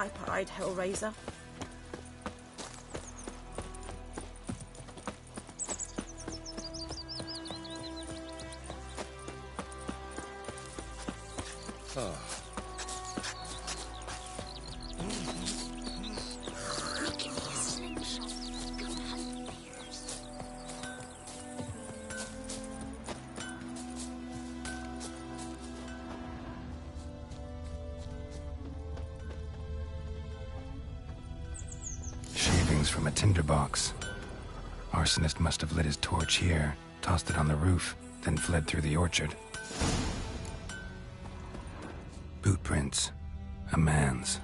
viper-eyed hellraiser. From a tinderbox. Arsonist must have lit his torch here, tossed it on the roof, then fled through the orchard. Boot prints. A man's.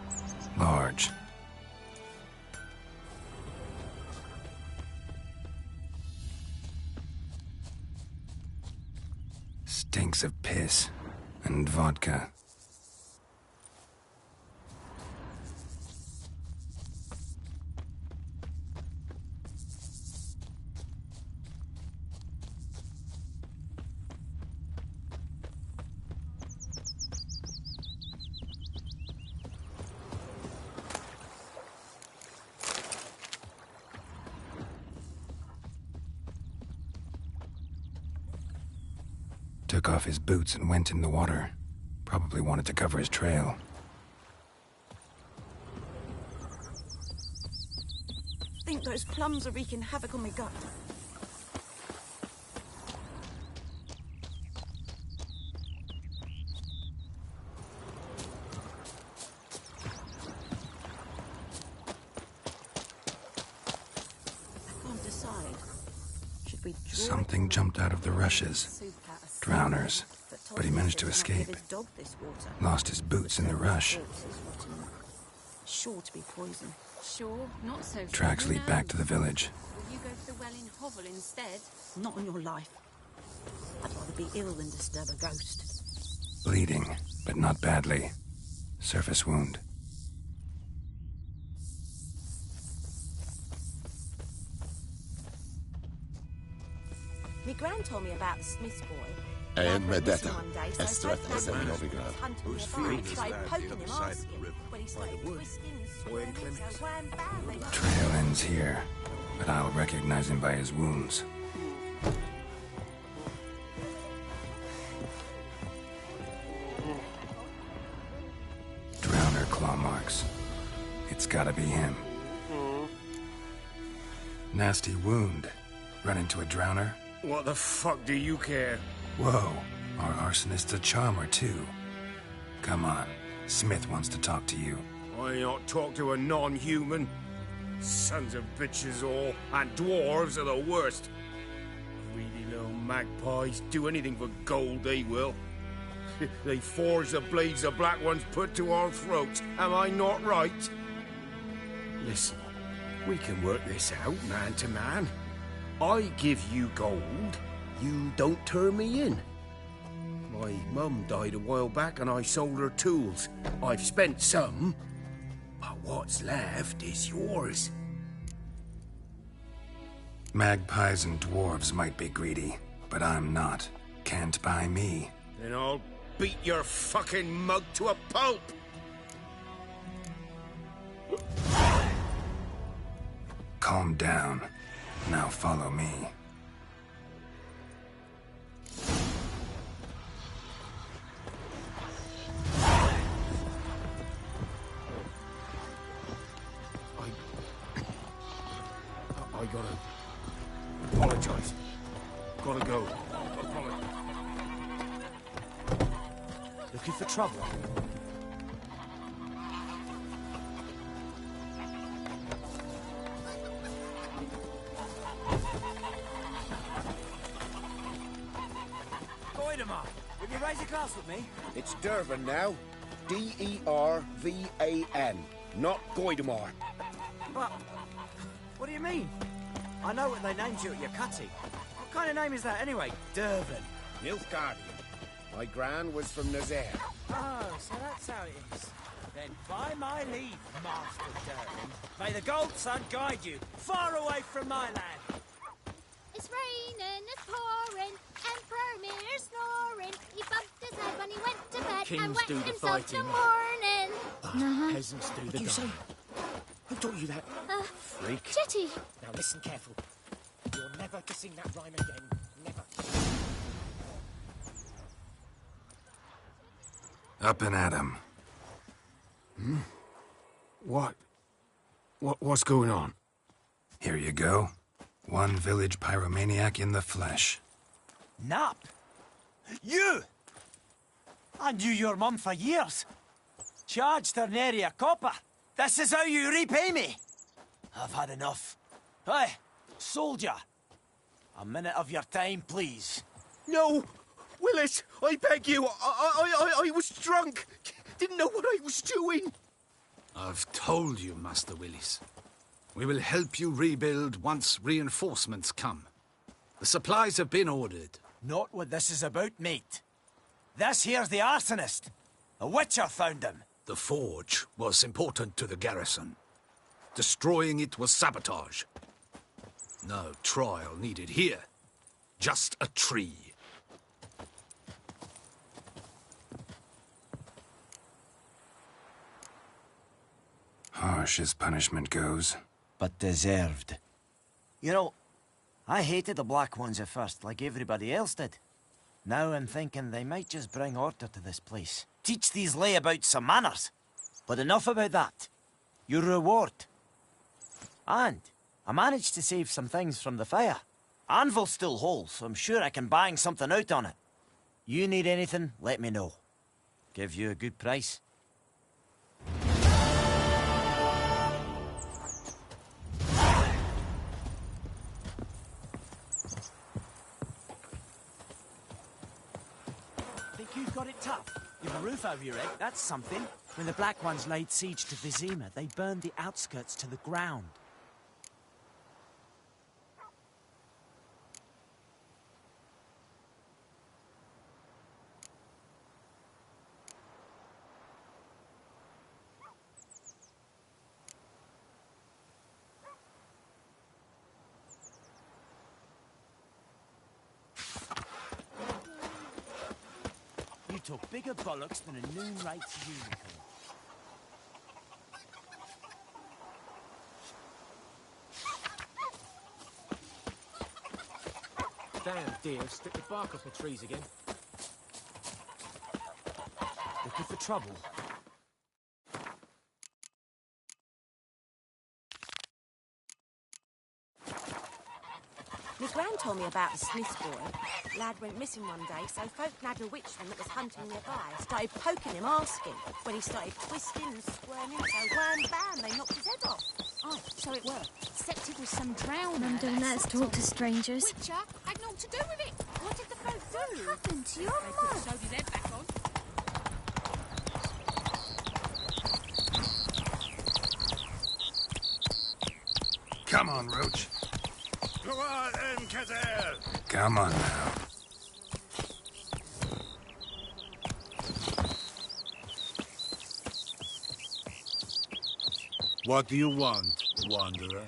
Large. Stinks of piss and vodka. Took off his boots and went in the water. Probably wanted to cover his trail. I think those plums are wreaking havoc on my gut. I can't decide. Should we draw Something jumped out of the rushes. Drowners. But he managed to escape. Lost his boots in the rush. Sure to be poison. Sure, not so sure. Tracks lead back to the village. Will you go to the well in Hovel instead? Not on your life. I'd rather be ill than disturb a ghost. Bleeding, but not badly. Surface wound. My gran told me about the Smith's boy. And Medetta, estretto seminovigrad. Whose feet is that poking him, asking when he started twisting and squirming, so wham bam. Trail ends here, but I'll recognize him by his wounds. Drowner claw marks. It's gotta be him. Nasty wound. Run into a drowner? What the fuck do you care? Whoa, our arsonist's a charmer too. Come on, Smith wants to talk to you. I not talk to a non-human. Sons of bitches all, and dwarves are the worst. Greedy little magpies do anything for gold, they will. They forge the blades the black ones put to our throats. Am I not right? Listen, we can work this out man to man. I give you gold, you don't turn me in. My mum died a while back and I sold her tools. I've spent some, but what's left is yours. Magpies and dwarves might be greedy, but I'm not. Can't buy me. Then I'll beat your fucking mug to a pulp! Calm down. Now follow me. I gotta apologize. Gotta go. Looking for trouble? Will you raise a glass with me? It's Dervan now. D-E-R-V-A-N. Not Goidamar. But, what do you mean? I know what they named you at your cutty. What kind of name is that anyway? Dervan. Nilfgaardian. My gran was from Nazaire. Oh, so that's how it is. Then by my leave, Master Dervan, may the Gold Sun guide you far away from my land. It's raining, it's pouring, Emperor Mir's snoring. He bumped his head when he went to bed Kings and wet do the himself fighting. till morning. Peasants do the dying. Who taught you that? Freak. Jetty. Now listen careful. You're never to sing that rhyme again. Never. Up and at 'em. What's going on? Here you go. One village pyromaniac in the flesh. Nap? You! I knew your mum for years. Charged her nary a copper. This is how you repay me. I've had enough. Hey, soldier. A minute of your time, please. No! Willis, I beg you. I was drunk. Didn't know what I was doing. I've told you, Master Willis. We will help you rebuild once reinforcements come. The supplies have been ordered. Not what this is about, mate. This here's the arsonist. A witcher found him. The forge was important to the garrison. Destroying it was sabotage. No trial needed here. Just a tree. Harsh as punishment goes. But deserved. You know, I hated the Black Ones at first, like everybody else did. Now I'm thinking they might just bring order to this place. Teach these layabouts some manners. But enough about that. Your reward. And I managed to save some things from the fire. Anvil's still whole, so I'm sure I can bang something out on it. You need anything, let me know. Give you a good price. Think you've got it tough? You've a roof over your head, that's something. When the Black Ones laid siege to Vizima, they burned the outskirts to the ground. You took bigger bollocks than a noon-rates unicorn. Damn deer, stick the bark off the trees again. Looking for trouble? My gran told me about the Smith's boy. Lad went missing one day, so folk nabbed a witchman that was hunting nearby. Started poking him, asking. When he started twisting and squirming, so wham bam, they knocked his head off. Oh, so it worked. Except it was some drowner. Mum don't let us talk to strangers. Witcher had naught to do with it. What did the folk do? What happened to your They put mum? Soddy's head back on. Come on, Roach. Go on, Kazel. Come on now. What do you want, Wanderer?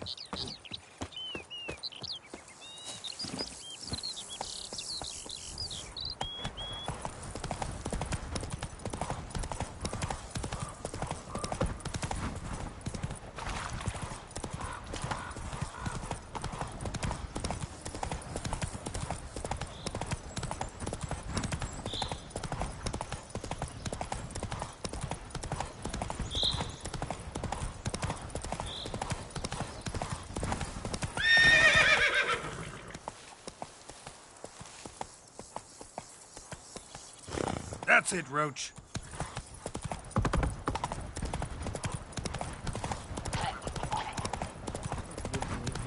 That's it, Roach.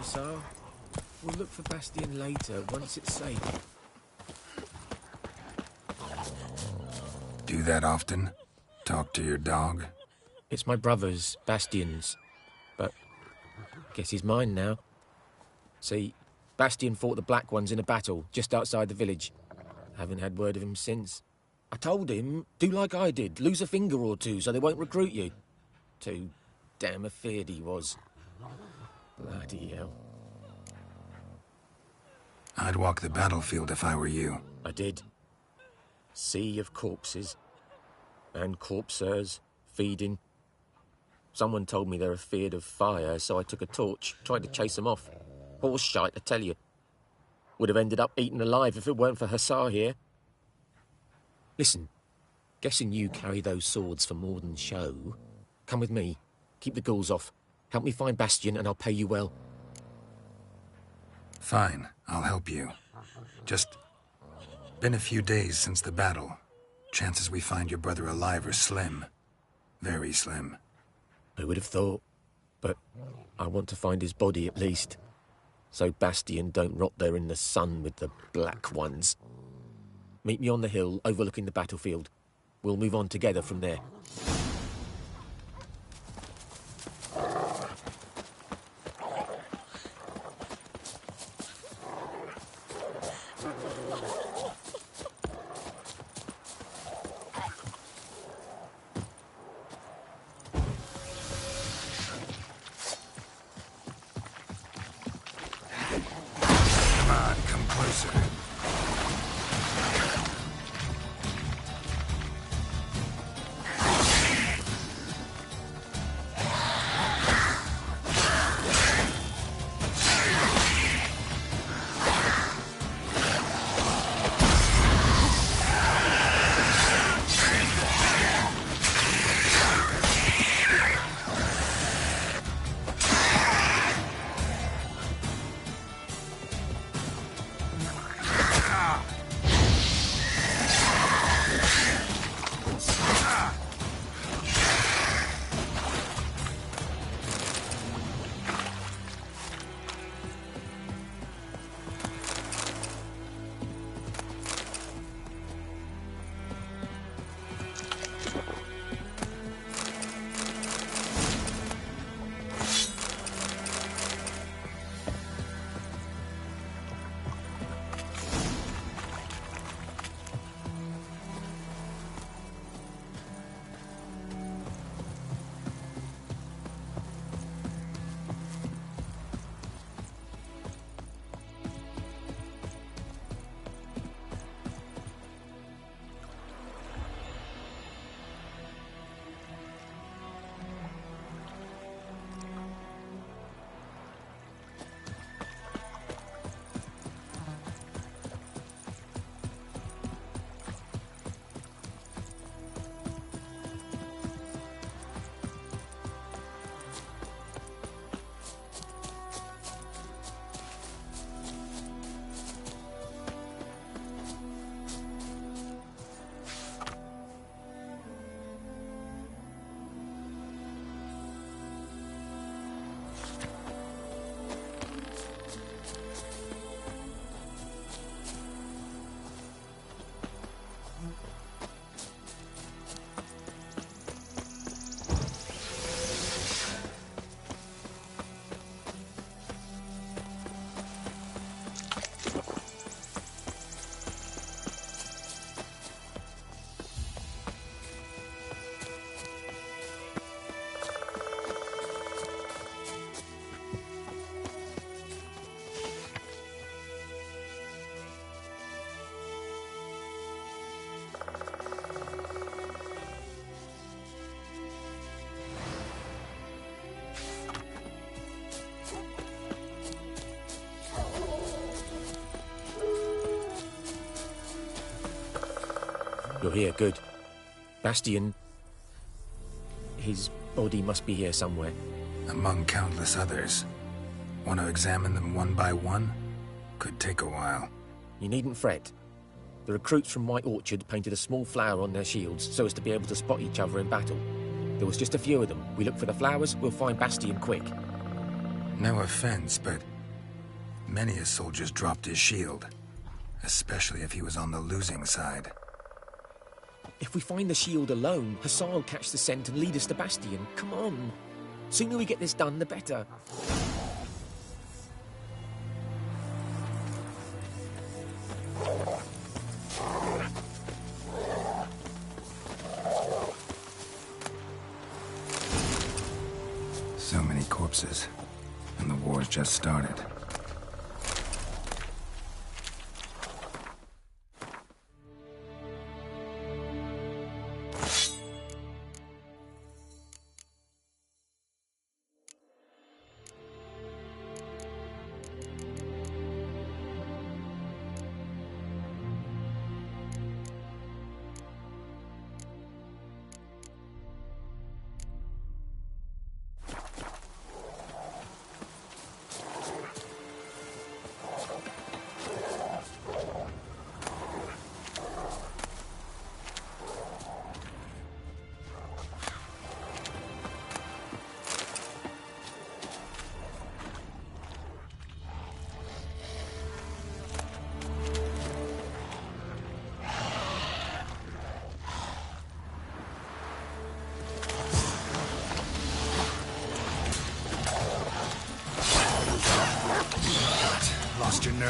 So, we'll look for Bastion later, once it's safe. Do that often? Talk to your dog? It's my brother's, Bastion's. But guess he's mine now. See, Bastion fought the Black Ones in a battle just outside the village. Haven't had word of him since. I told him, do like I did, lose a finger or two so they won't recruit you. Too damn afeard he was. Bloody hell. I'd walk the battlefield if I were you. I did. Sea of corpses. And corpsers, feeding, Someone told me they're afeard of fire, so I took a torch, tried to chase them off. Horse shite, I tell you. Would have ended up eaten alive if it weren't for Hussar here. Listen, guessing you carry those swords for more than show. Come with me. Keep the ghouls off. Help me find Bastion and I'll pay you well. Fine, I'll help you. Just... been a few days since the battle. Chances we find your brother alive are slim. Very slim. I would have thought. But I want to find his body at least. So Bastion don't rot there in the sun with the black ones. Meet me on the hill overlooking the battlefield. We'll move on together from there. Come on, come closer. You're here, good. Bastion... his body must be here somewhere. Among countless others. Want to examine them one by one? Could take a while. You needn't fret. The recruits from White Orchard painted a small flower on their shields so as to be able to spot each other in battle. There was just a few of them. We look for the flowers, we'll find Bastion quick. No offense, but many a soldier's dropped his shield. Especially if he was on the losing side. If we find the shield alone, Hassan will catch the scent and lead us to Bastion. Come on. Sooner we get this done, the better. So many corpses, and the war's just started.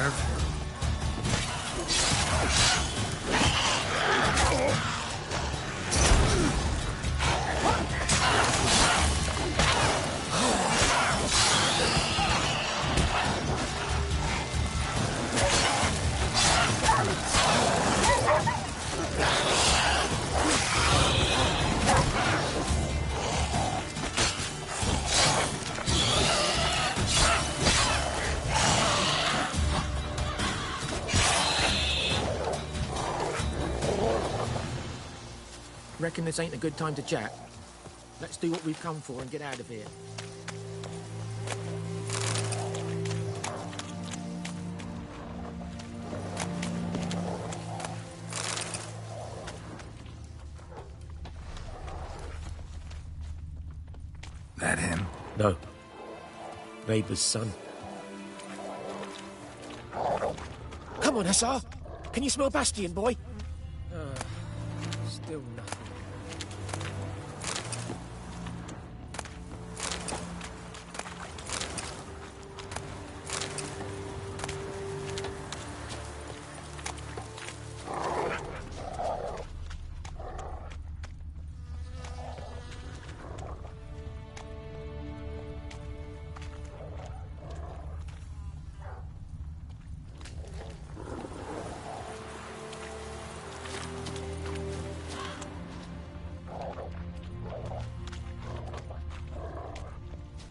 nerve. Reckon this ain't a good time to chat? Let's do what we've come for and get out of here. That him? No. Neighbour's son. Come on, Hussar! Can you smell Bastion, boy? Still nothing.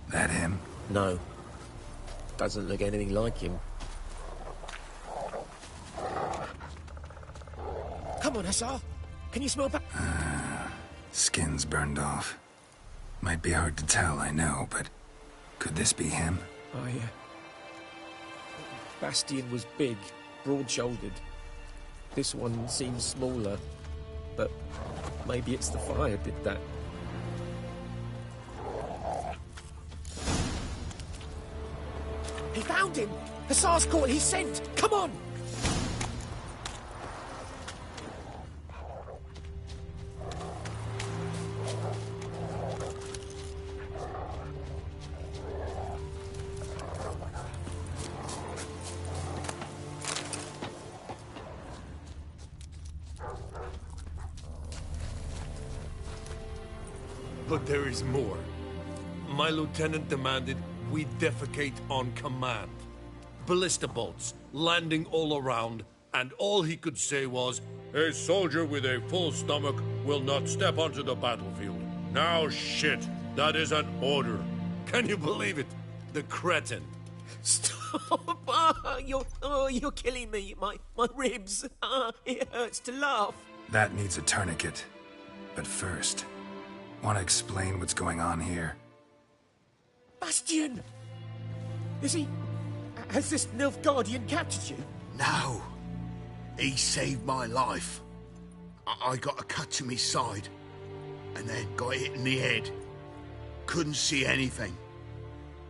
That him? No. Doesn't look anything like him. Come on, Hussar! Can you smell Skin's burned off. Might be hard to tell, I know, but could this be him? Bastion was big, broad-shouldered. This one seems smaller, but maybe it's the fire did that. He found him! Hussar's caught his scent! Come on! But there is more. My lieutenant demanded we defecate on command. Ballista bolts landing all around, and all he could say was, "A soldier with a full stomach will not step onto the battlefield." Now shit, that is an order. Can you believe it? The cretin. Stop! You're killing me. My ribs. It hurts to laugh. That needs a tourniquet. But first, want to explain what's going on here? Bastion! Has this Nilfgaardian captured you? No. He saved my life. I got a cut to my side, and then got hit in the head. Couldn't see anything.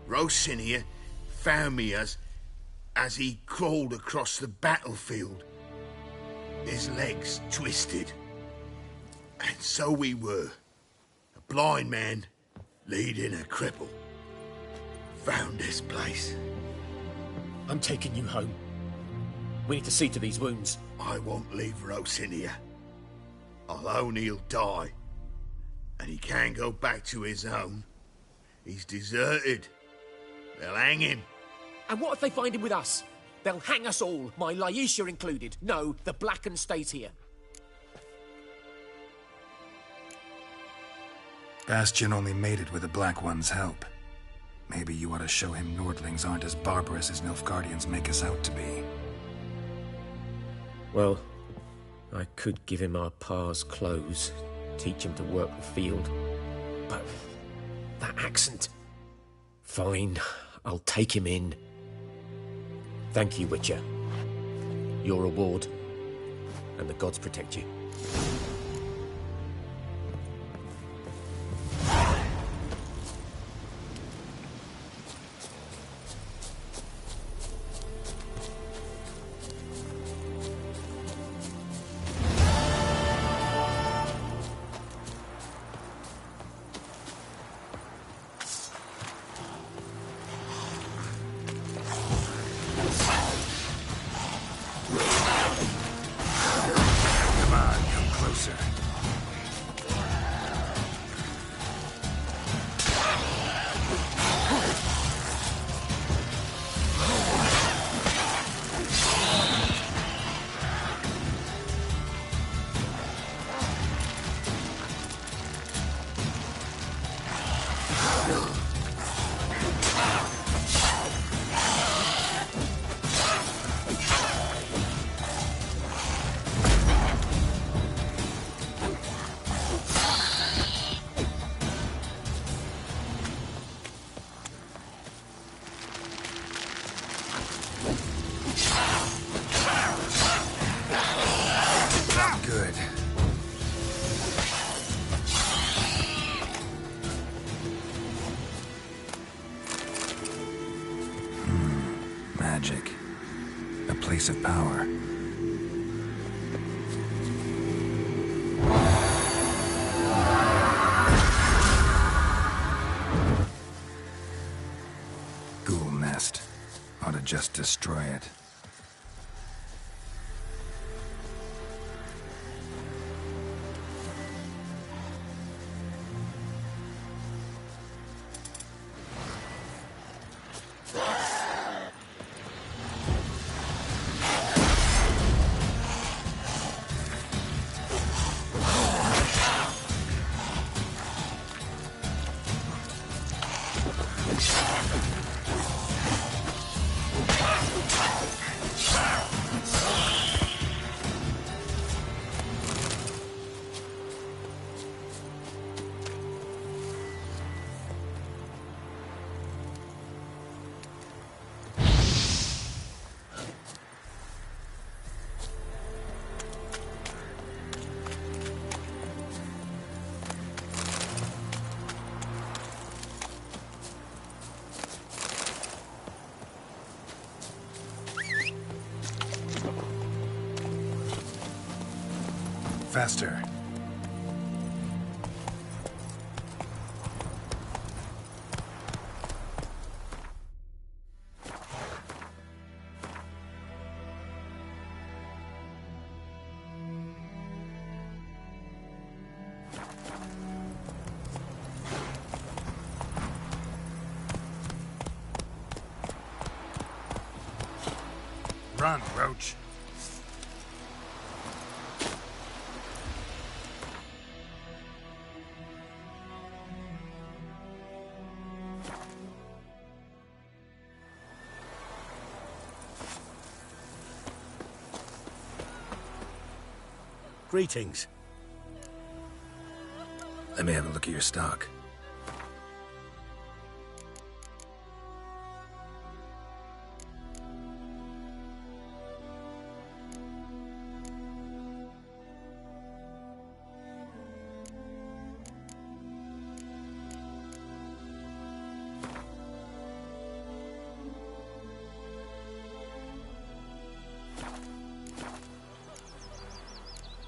Rosinia found me as he crawled across the battlefield. His legs twisted. And so we were. A blind man leading a cripple. Found this place. I'm taking you home. We need to see to these wounds. I won't leave Rosinia. Alone he'll die. And he can't go back to his own. He's deserted. They'll hang him. And what if they find him with us? They'll hang us all, my Laisha included. No, the Blacken stays here. Bastion only made it with the Black One's help. Maybe you ought to show him Nordlings aren't as barbarous as Nilfgaardians make us out to be. Well, I could give him our pa's clothes, teach him to work the field. But that accent... Fine, I'll take him in. Thank you, Witcher. Your reward, and the gods protect you. Not good. Magic. A place of power. Ghoul nest. Ought to just destroy it. Faster. Run, Roach. Greetings. Let me have a look at your stock.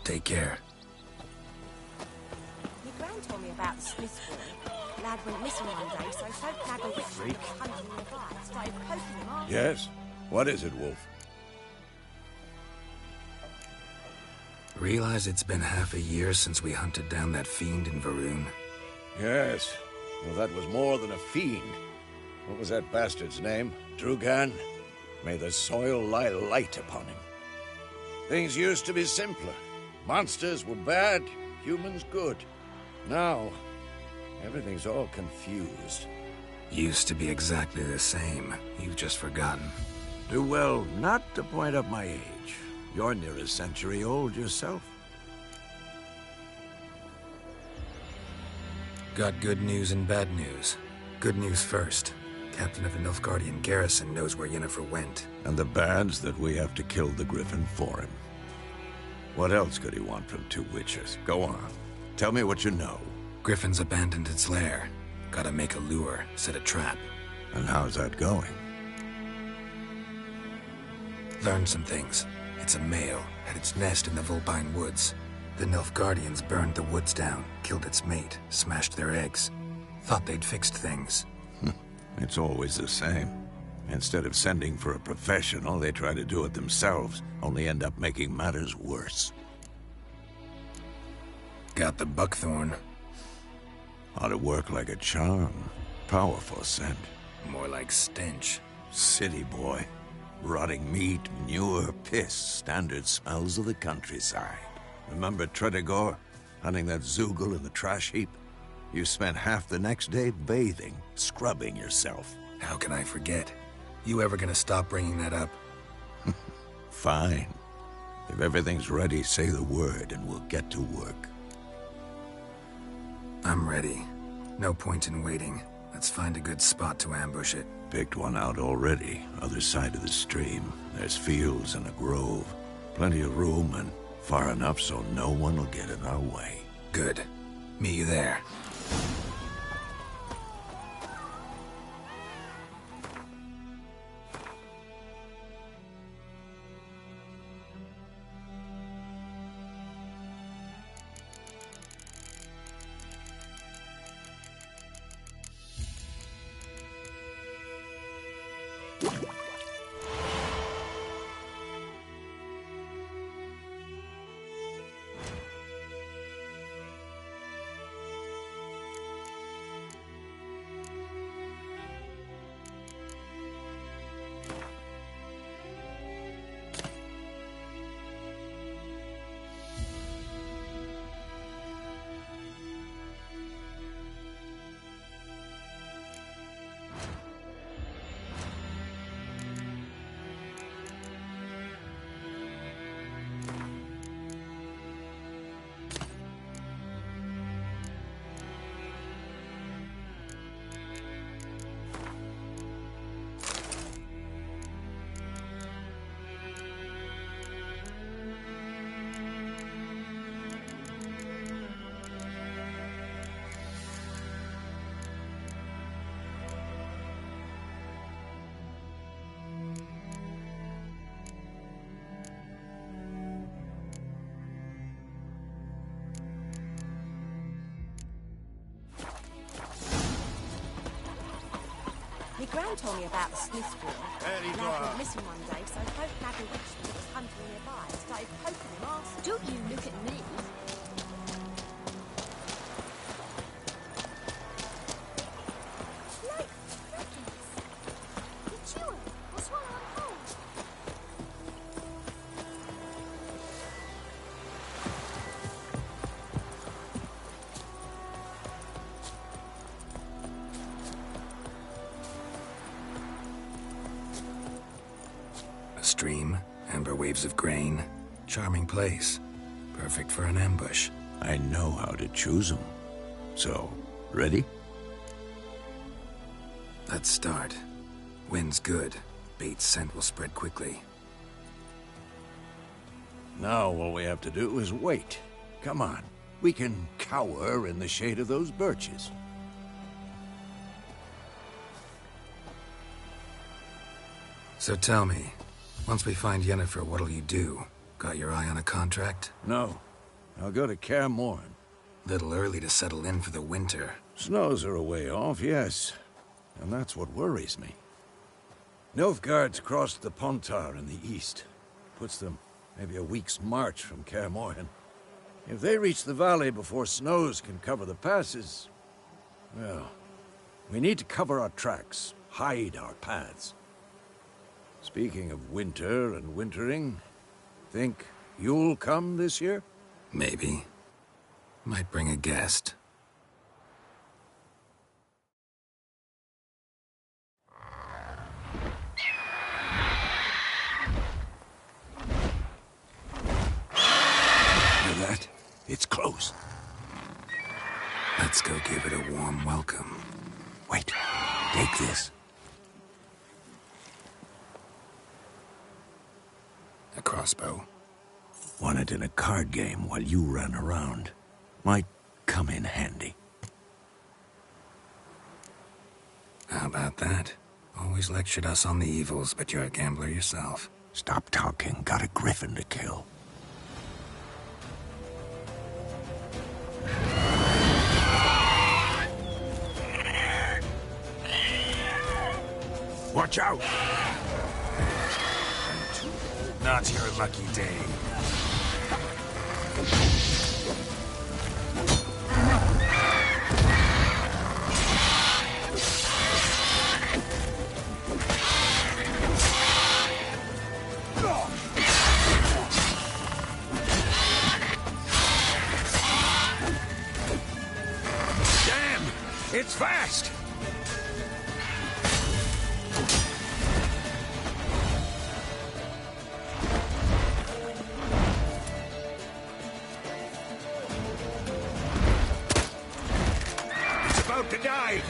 Take care. Your gran told me about the Smith boy. Lad went missing one day, so folk nagged a witch that was hunting nearby. Started poking him after. Yes? What is it, Wolf? Realize it's been half a year since we hunted down that fiend in Varun? Yes. Well, that was more than a fiend. What was that bastard's name? Drugan? May the soil lie light upon him. Things used to be simpler. Monsters were bad, humans good. Now, everything's all confused. Used to be exactly the same. You've just forgotten. Do well not to point up my age. You're near a century old yourself. Got good news and bad news. Good news first. Captain of the Nilfgaardian garrison knows where Yennefer went. And the bad's that we have to kill the Griffin for him. What else could he want from two witches? Go on. Tell me what you know. Griffin's abandoned its lair. Gotta make a lure, set a trap. And how's that going? Learned some things. It's a male, had its nest in the Vulpine Woods. The Nilfgaardians burned the woods down, killed its mate, smashed their eggs. Thought they'd fixed things. It's always the same. Instead of sending for a professional, they try to do it themselves, only end up making matters worse. Got the buckthorn. Ought to work like a charm. Powerful scent. More like stench. City boy. Rotting meat, manure, piss. Standard smells of the countryside. Remember Tredegor? Hunting that Zoogle in the trash heap? You spent half the next day bathing, scrubbing yourself. How can I forget? You ever gonna stop bringing that up? Fine. If everything's ready, say the word and we'll get to work. I'm ready. No point in waiting. Let's find a good spot to ambush it. Picked one out already, other side of the stream. There's fields and a grove. Plenty of room and far enough so no one will get in our way. Good. Meet you there. My gran told me about the Smiths boy. Lad went missing one day, so folk nabbed a witchman that was hunting nearby and started poking him arse. Don't you look at me. Like crickets. You chew 'em or swallow 'em whole. A stream, amber waves of grain. Charming place. Perfect for an ambush. I know how to choose them. So, ready? Let's start. Wind's good. Bait's scent will spread quickly. Now all we have to do is wait. Come on. We can cower in the shade of those birches. So tell me, once we find Yennefer, what'll you do? Got your eye on a contract? No. I'll go to Kaer Morhen. Little early to settle in for the winter. Snows are a way off, yes. And that's what worries me. Nilfgaard's crossed the Pontar in the east. Puts them maybe a week's march from Kaer Morhen. If they reach the valley before snows can cover the passes, well, we need to cover our tracks, hide our paths. Speaking of winter and wintering, think you'll come this year? Maybe. Might bring a guest. Hear that? It's close. Let's go give it a warm welcome. Wait, take this. A crossbow. Won it in a card game while you ran around. Might come in handy. How about that? Always lectured us on the evils, but you're a gambler yourself. Stop talking. Got a griffin to kill. Watch out! Not your lucky day. Damn! It's fast! It's about to dive!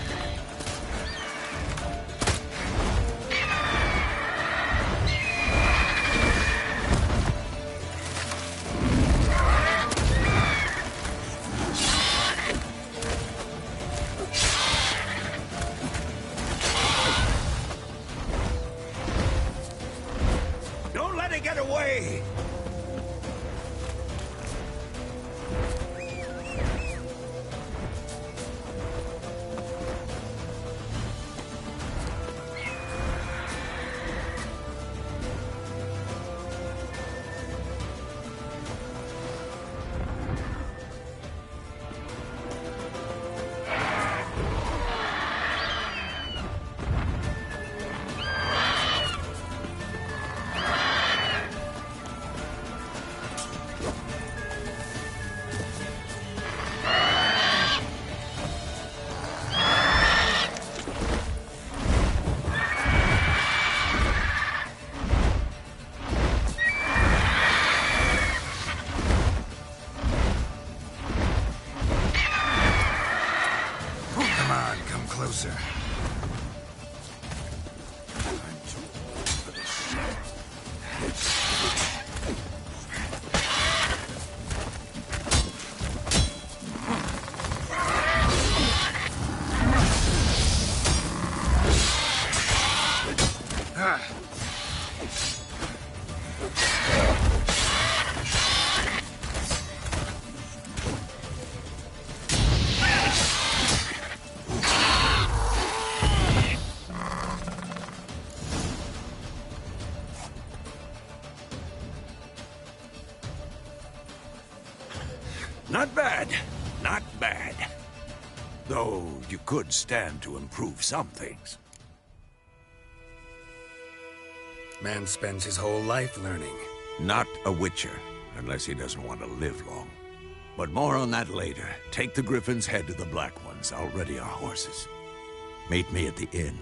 Don't let it get away! Come on, come closer. Not bad. Not bad. Though you could stand to improve some things. Man spends his whole life learning. Not a witcher, unless he doesn't want to live long. But more on that later. Take the Griffin's head to the Black Ones. I'll ready our horses. Meet me at the inn.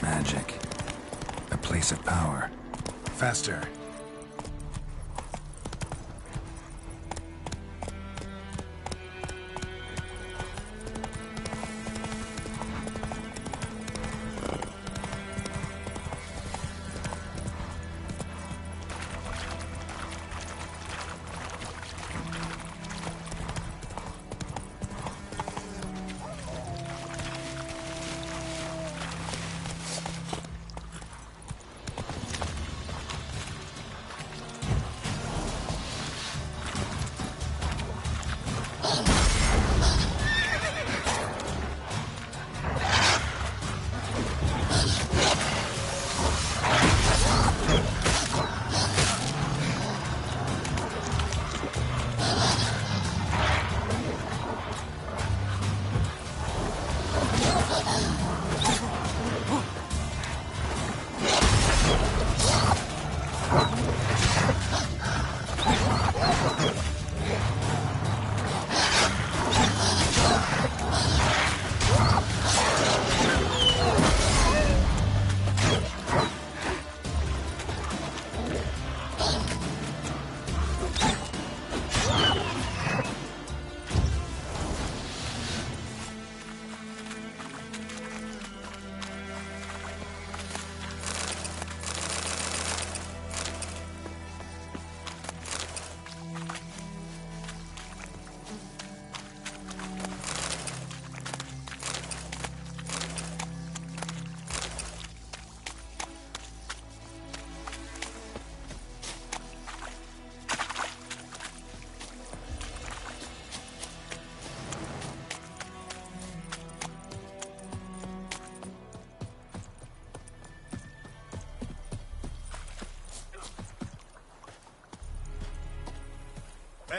Magic. A place of power. Faster.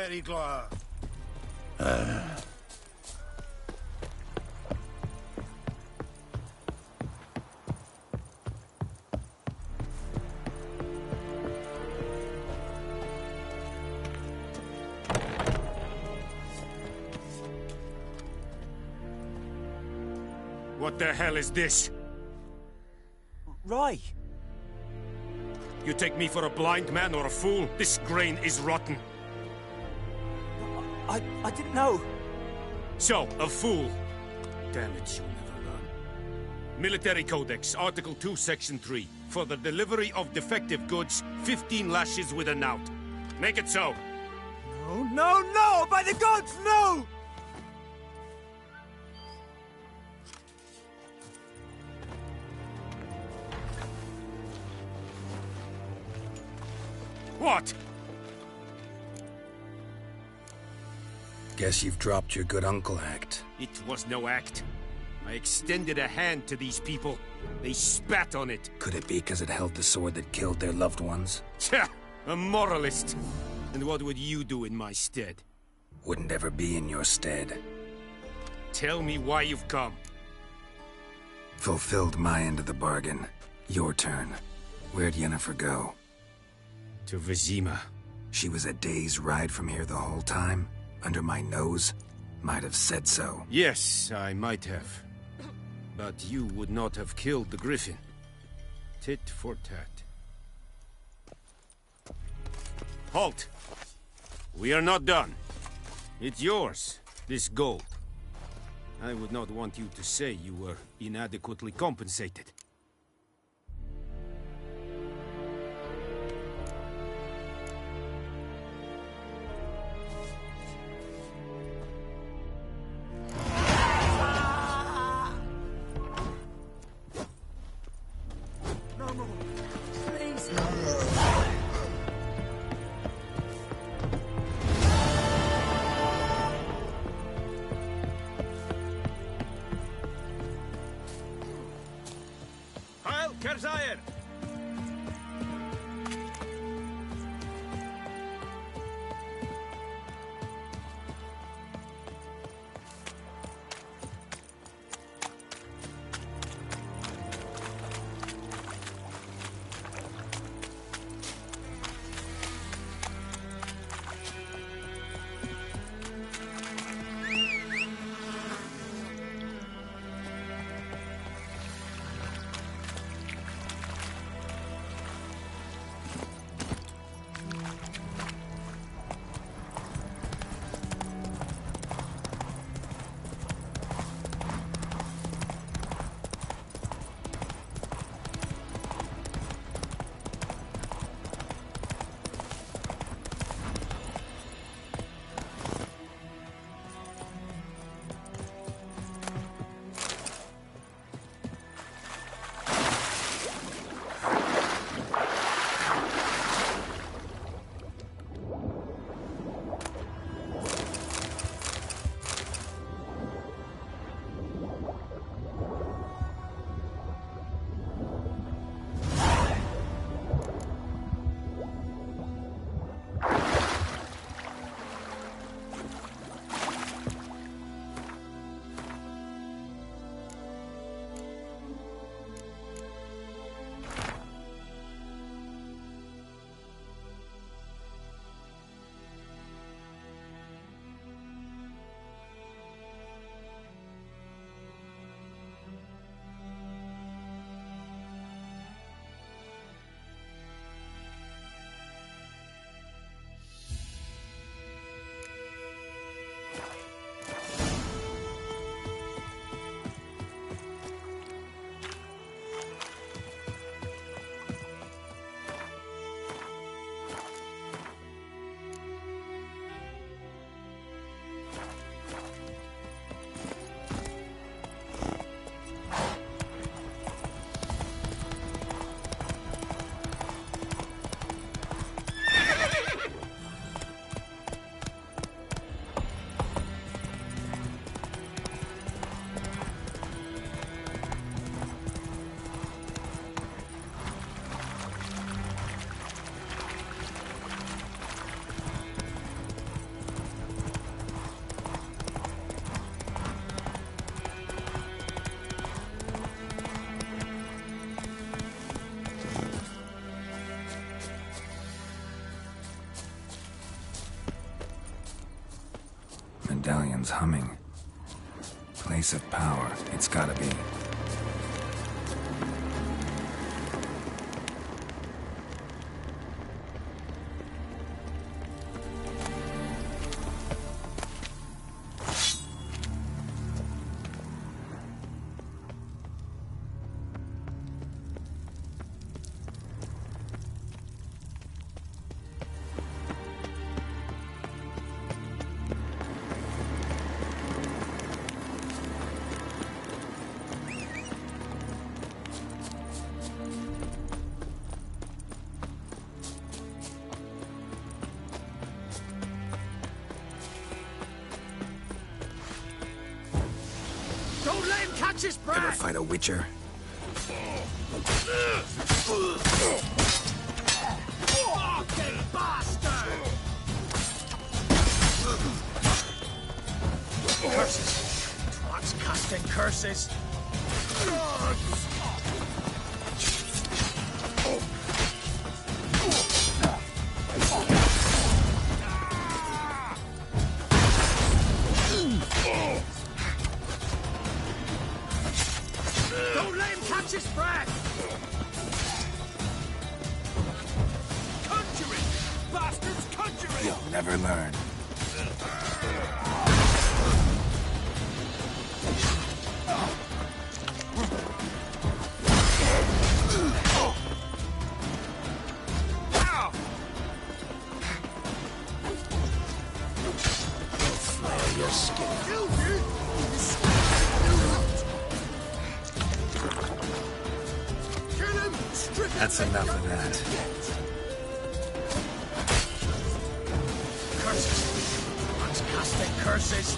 very glad. What the hell is this? Roy! You take me for a blind man or a fool? This grain is rotten. I didn't know. So, a fool. Damn it, you'll never learn. Military Codex, Article 2, Section 3. For the delivery of defective goods, 15 lashes with a knout. Make it so. No, no, no! By the gods, no! What? Guess you've dropped your good uncle act. It was no act. I extended a hand to these people. They spat on it. Could it be because it held the sword that killed their loved ones? Tja! A moralist. And what would you do in my stead? Wouldn't ever be in your stead. Tell me why you've come. Fulfilled my end of the bargain. Your turn. Where'd Yennefer go? To Vizima. She was a day's ride from here the whole time? Under my nose? Might have said so. Yes, I might have. But you would not have killed the griffin. Tit for tat. Halt! We are not done. It's yours, this gold. I would not want you to say you were inadequately compensated. Kerzaier! humming. Place of power, it's gotta be. Don't let him catch his breath! Ever fight a witcher? Fucking bastard! Curses! Twat's casting curses! Don't let him catch his breath! Conjuring! Bastards conjuring! You'll never learn. Flare your skin. That's enough of that. Curses! Twat's casting curses!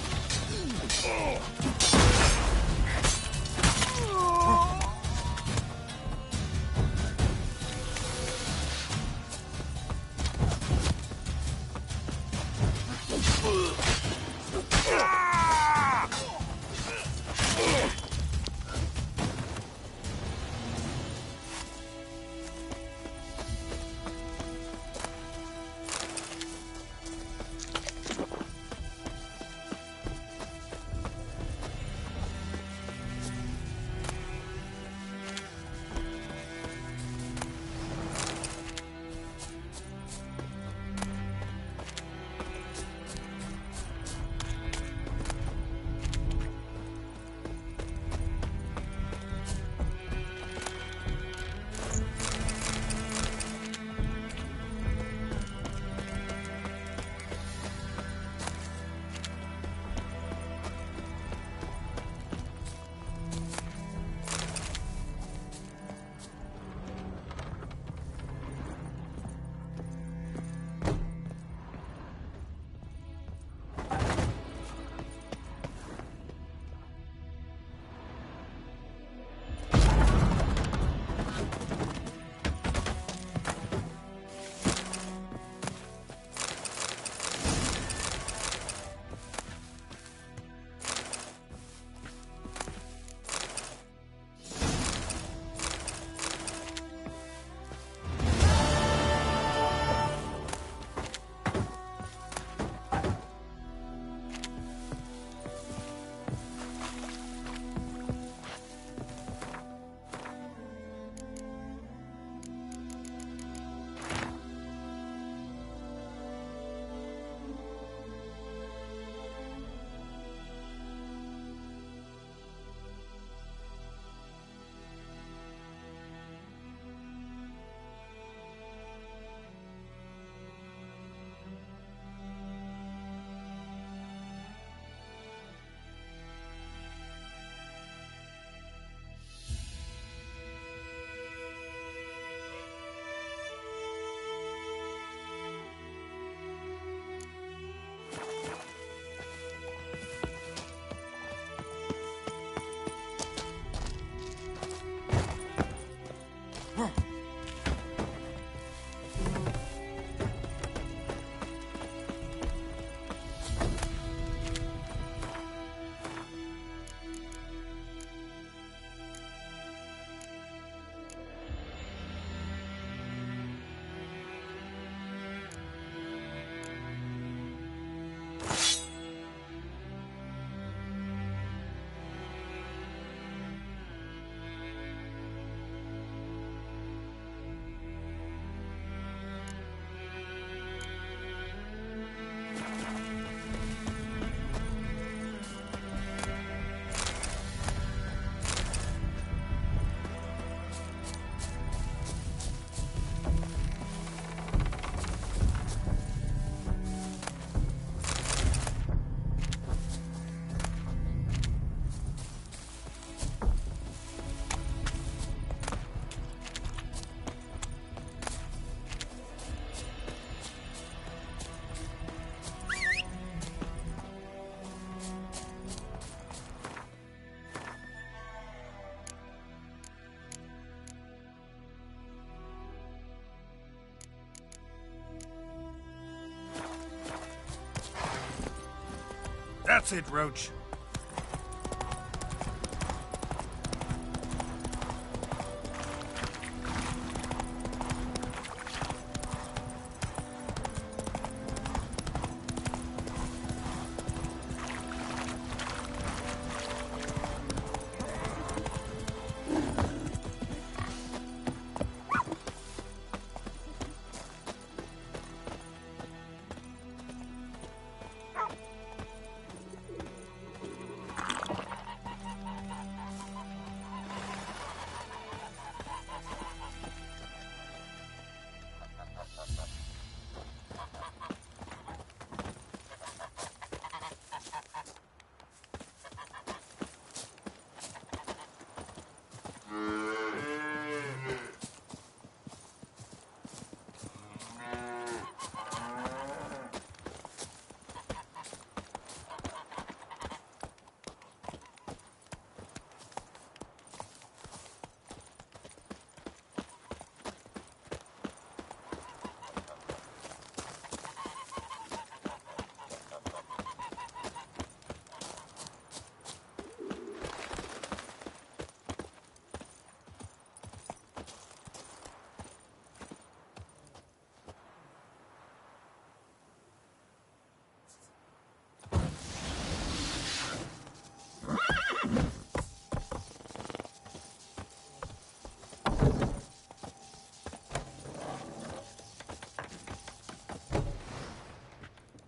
That's it, Roach.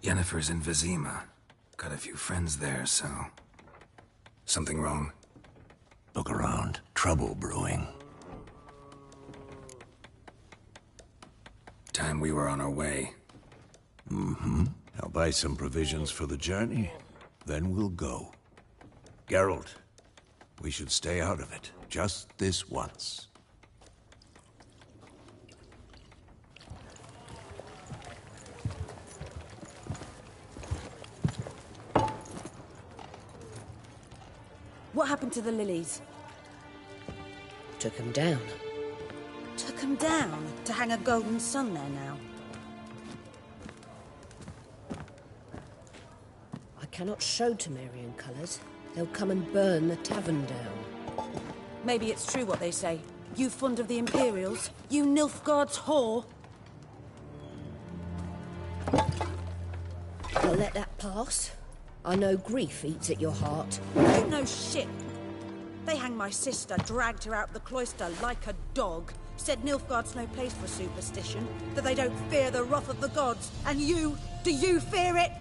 Yennefer's in Vizima. Got a few friends there, so... Something wrong? Look around. Trouble brewing. Time we were on our way. Mm-hmm. I'll buy some provisions for the journey, then we'll go. Geralt, we should stay out of it. Just this once. What happened to the lilies? Took him down. Took them down to hang a golden sun there now. I cannot show Temerian colours. They'll come and burn the tavern down. Maybe it's true what they say. You fond of the Imperials? You Nilfgaard's whore? I'll let that pass. I know grief eats at your heart. You know shit. They hanged my sister, dragged her out the cloister like a dog. Said Nilfgaard's no place for superstition, that they don't fear the wrath of the gods. And you, do you fear it?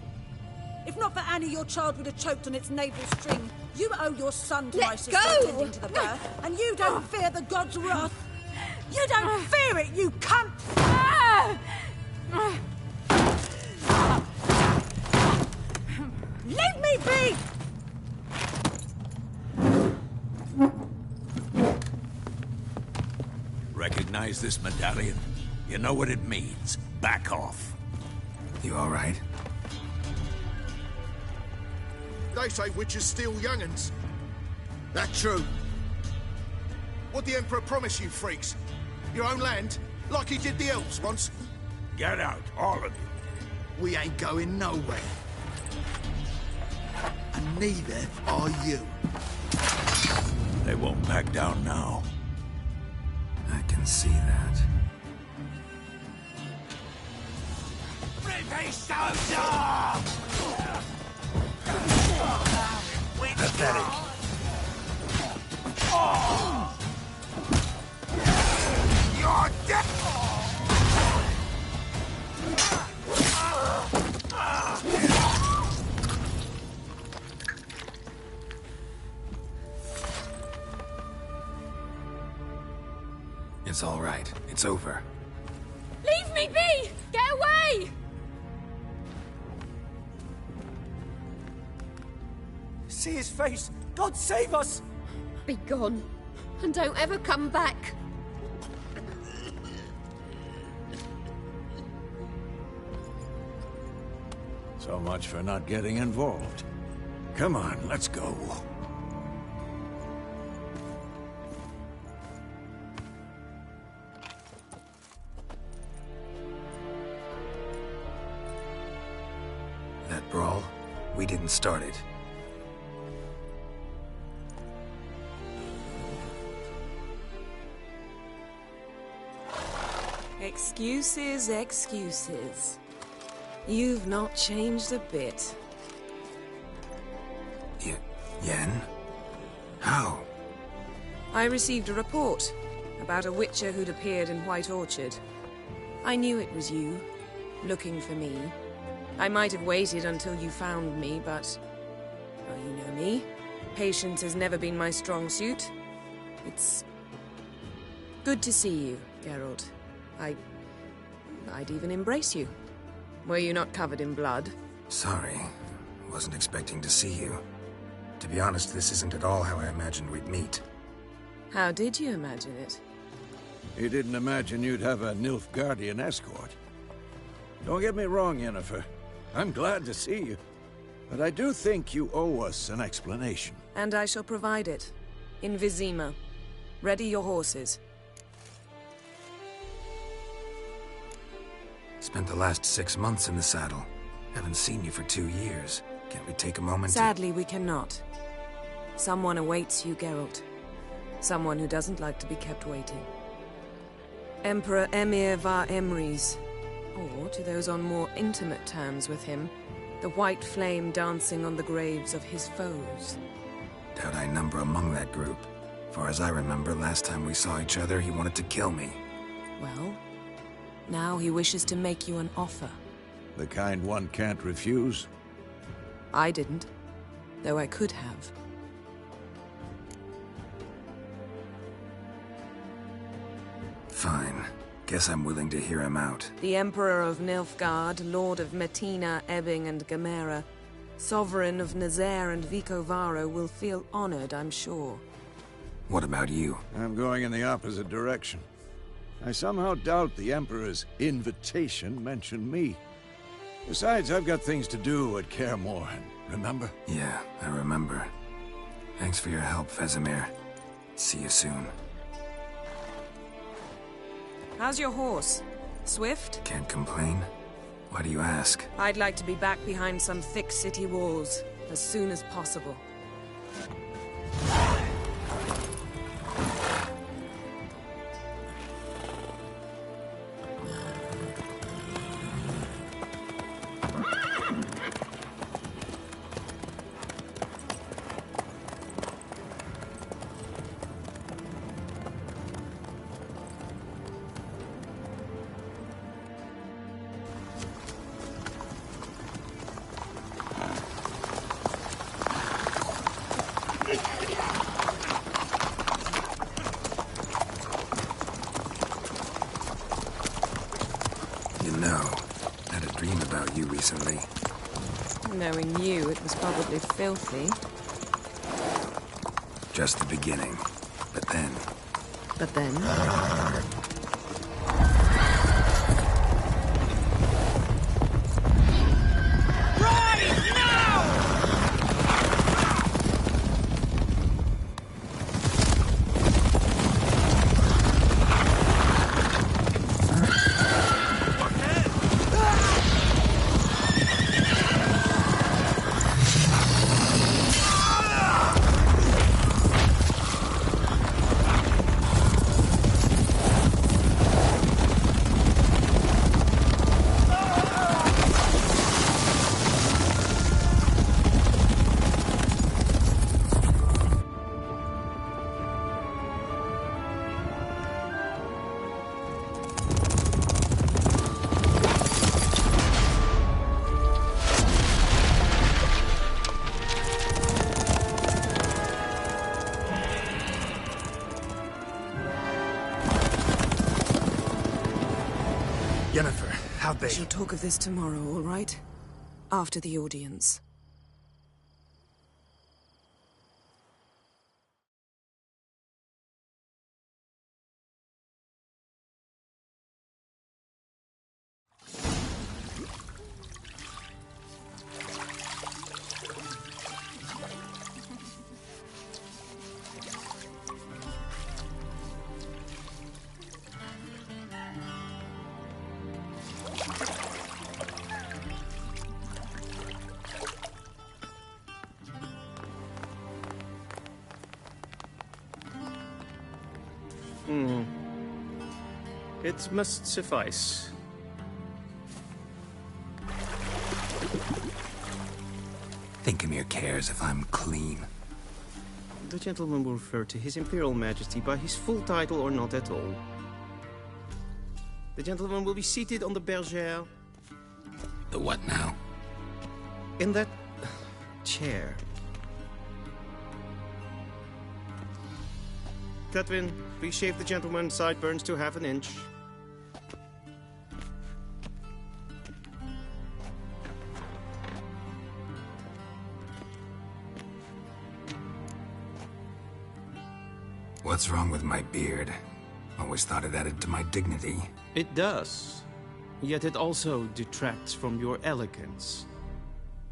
If not for Annie, your child would have choked on its navel string. You owe your son to my sister attending to the birth, and you don't fear the gods' wrath. You don't fear it, you cunt! Leave me be! Recognize this medallion? You know what it means. Back off. You all right? They say witches steal young'uns. That true? What'd the Emperor promise you freaks? Your own land? Like he did the elves once? Get out, all of you. We ain't going nowhere. And neither are you. They won't back down now. I can see that. Pathetic. You're dead! It's all right. It's over. Leave me be! Get away! See his face! God save us! Be gone, and don't ever come back. So much for not getting involved. Come on, let's go. That brawl, we didn't getting started. Excuses, excuses. You've not changed a bit. Yen? How? I received a report about a witcher who'd appeared in White Orchard. I knew it was you, looking for me. I might have waited until you found me, but... well, you know me. Patience has never been my strong suit. It's... good to see you, Geralt. I'd even embrace you. Were you not covered in blood? Sorry. Wasn't expecting to see you. To be honest, this isn't at all how I imagined we'd meet. How did you imagine it? You didn't imagine you'd have a Nilfgaardian escort. Don't get me wrong, Yennefer. I'm glad to see you. But I do think you owe us an explanation. And I shall provide it. In Vizima. Ready your horses. Spent the last 6 months in the saddle. Haven't seen you for 2 years. Can't we take a moment Sadly, we cannot. Someone awaits you, Geralt. Someone who doesn't like to be kept waiting. Emperor Emir var Emrys. Or, to those on more intimate terms with him, the white flame dancing on the graves of his foes. Doubt I number among that group. Far as I remember, last time we saw each other, he wanted to kill me. Well, now he wishes to make you an offer. The kind one can't refuse? I didn't, though I could have. Fine. Guess I'm willing to hear him out. The Emperor of Nilfgaard, Lord of Metina, Ebbing and Gamera, Sovereign of Nazaire and Vicovaro will feel honored, I'm sure. What about you? I'm going in the opposite direction. I somehow doubt the Emperor's invitation mentioned me. Besides, I've got things to do at Kaer Morhen, remember? Yeah, I remember. Thanks for your help, Vesemir. See you soon. How's your horse? Swift? Can't complain. Why do you ask? I'd like to be back behind some thick city walls as soon as possible. Recently. Knowing you, it was probably filthy. Just the beginning. But then... But then? Yennefer, how'd they... We shall talk of this tomorrow, all right? After the audience. It must suffice. Thinkamere cares if I'm clean. The gentleman will refer to His Imperial Majesty by his full title or not at all. The gentleman will be seated on the bergère. The what now? In that chair. Catwin, please shave the gentleman's sideburns to half an inch. What's wrong with my beard? Always thought it added to my dignity. It does. Yet it also detracts from your elegance.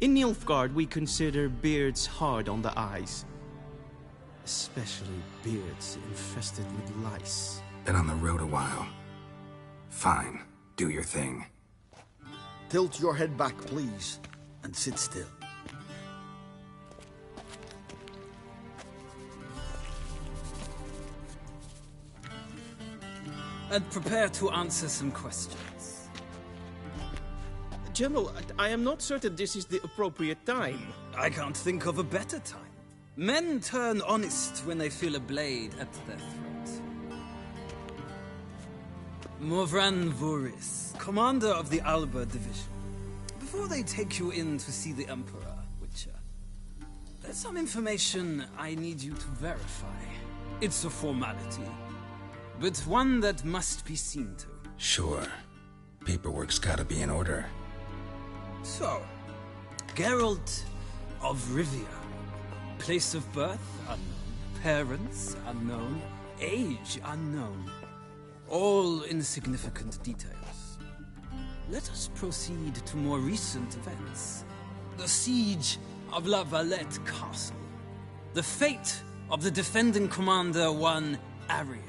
In Nilfgaard, we consider beards hard on the eyes. Especially beards infested with lice. Been on the road a while. Fine. Do your thing. Tilt your head back, please, and sit still. And prepare to answer some questions. General, I am not certain this is the appropriate time. I can't think of a better time. Men turn honest when they feel a blade at their throat. Morvran Voris, commander of the Alba Division. Before they take you in to see the Emperor, Witcher, there's some information I need you to verify. It's a formality, but one that must be seen to. Sure. Paperwork's gotta be in order. So, Geralt of Rivia. Place of birth, unknown. Parents, unknown. Age, unknown. All insignificant details. Let us proceed to more recent events. The siege of La Valette Castle. The fate of the defending commander, one Arian.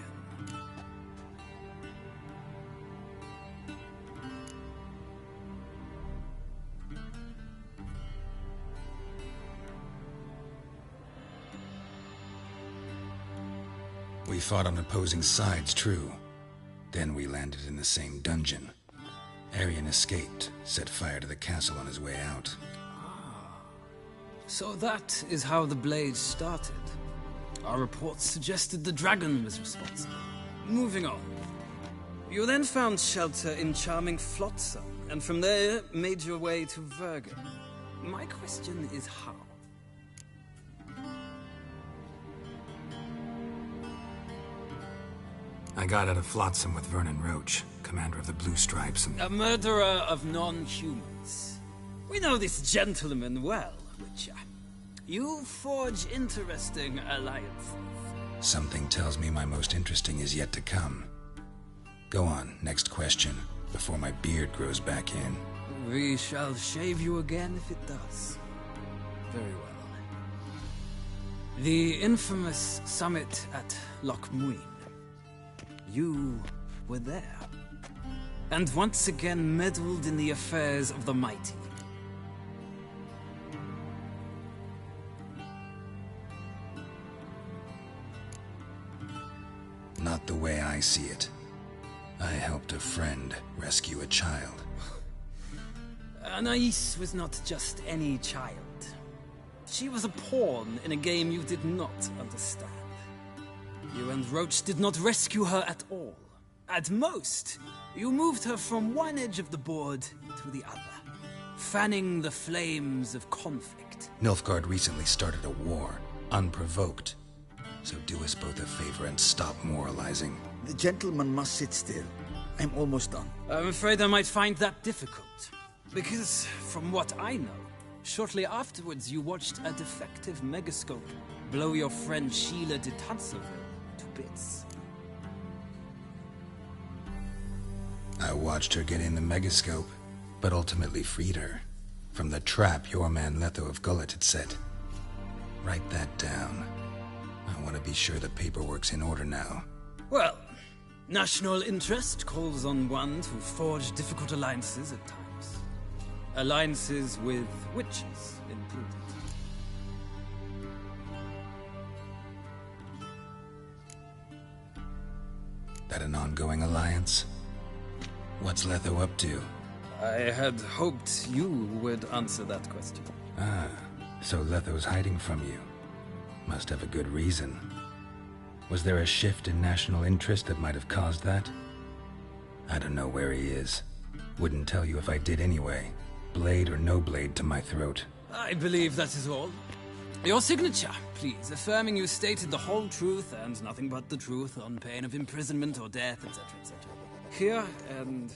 We fought on opposing sides, true. Then we landed in the same dungeon. Arian escaped, set fire to the castle on his way out. So that is how the Blade started. Our reports suggested the dragon was responsible. Moving on. You then found shelter in charming Flotsam, and from there made your way to Vergen. My question is how? I got out of Flotsam with Vernon Roach, commander of the Blue Stripes, and... A murderer of non-humans. We know this gentleman well, Witcher. You forge interesting alliances. Something tells me my most interesting is yet to come. Go on, next question, before my beard grows back in. We shall shave you again if it does. Very well. The infamous summit at Loch Muin. You were there. And once again meddled in the affairs of the mighty. Not the way I see it. I helped a friend rescue a child. Anais was not just any child. She was a pawn in a game you did not understand. You and Roach did not rescue her at all. At most, you moved her from one edge of the board to the other, fanning the flames of conflict. Nilfgaard recently started a war, unprovoked. So do us both a favor and stop moralizing. The gentleman must sit still. I'm almost done. I'm afraid I might find that difficult. Because, from what I know, shortly afterwards you watched a defective megascope blow your friend Sheila de Tanserville to bits. I watched her get in the megascope, but ultimately freed her from the trap your man Letho of Gullet had set. Write that down. I want to be sure the paperwork's in order now. Well, national interest calls on one to forge difficult alliances at times. Alliances with witches included. That an ongoing alliance? What's Letho up to? I had hoped you would answer that question. Ah, so Letho's hiding from you. Must have a good reason. Was there a shift in national interest that might have caused that? I don't know where he is. Wouldn't tell you if I did anyway. Blade or no blade to my throat. I believe that is all. Your signature, please, affirming you stated the whole truth and nothing but the truth on pain of imprisonment or death, etc., etc. Here and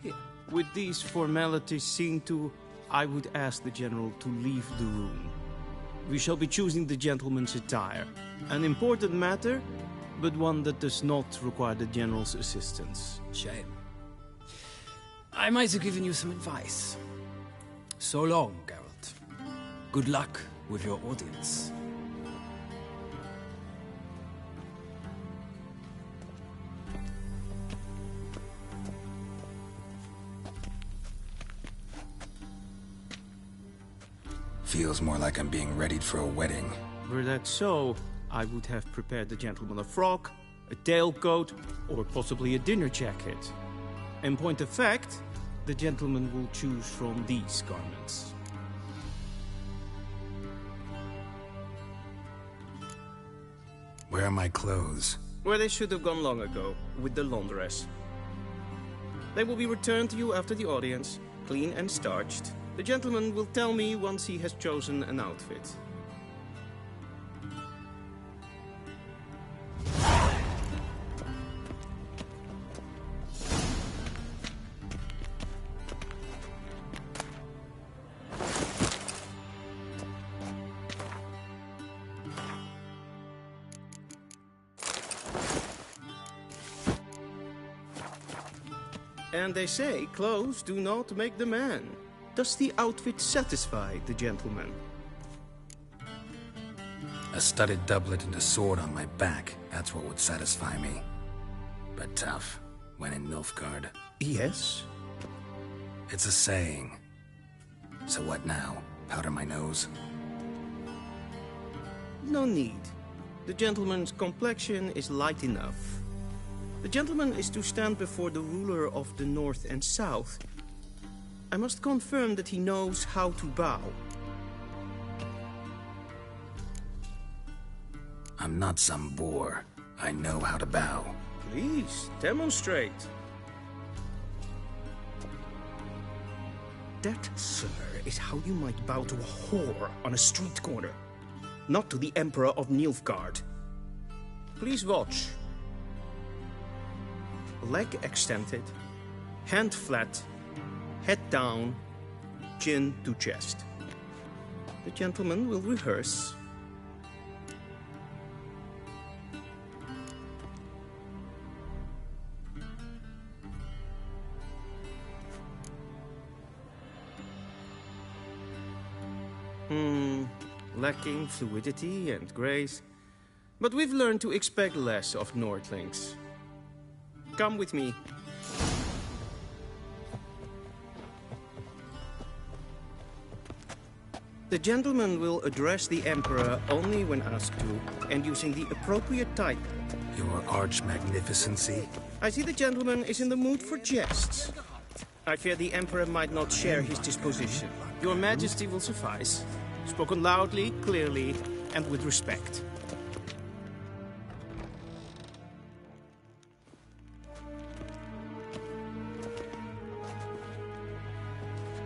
here. With these formalities seen to, I would ask the General to leave the room. We shall be choosing the gentleman's attire. An important matter, but one that does not require the General's assistance. Shame. I might have given you some advice. So long, Geralt. Good luck with your audience. Feels more like I'm being readied for a wedding. Were that so, I would have prepared the gentleman a frock, a tailcoat, or possibly a dinner jacket. In point of fact, the gentleman will choose from these garments. Where are my clothes? Where they should have gone long ago, with the laundress. They will be returned to you after the audience, clean and starched. The gentleman will tell me once he has chosen an outfit. And they say clothes do not make the man. Does the outfit satisfy the gentleman? A studded doublet and a sword on my back, that's what would satisfy me. But tough, when in Nilfgaard. Yes? It's a saying. So what now? Powder my nose? No need. The gentleman's complexion is light enough. The gentleman is to stand before the ruler of the North and South. I must confirm that he knows how to bow. I'm not some boor. I know how to bow. Please, demonstrate. That, sir, is how you might bow to a whore on a street corner. Not to the Emperor of Nilfgaard. Please watch. Leg extended, hand flat, head down, chin to chest. The gentleman will rehearse. Lacking fluidity and grace. But we've learned to expect less of Nordlings. Come with me. The gentleman will address the Emperor only when asked to, and using the appropriate title. Your Arch-Magnificency? I see the gentleman is in the mood for jests. I fear the Emperor might not share his disposition. Your Majesty will suffice. Spoken loudly, clearly, and with respect.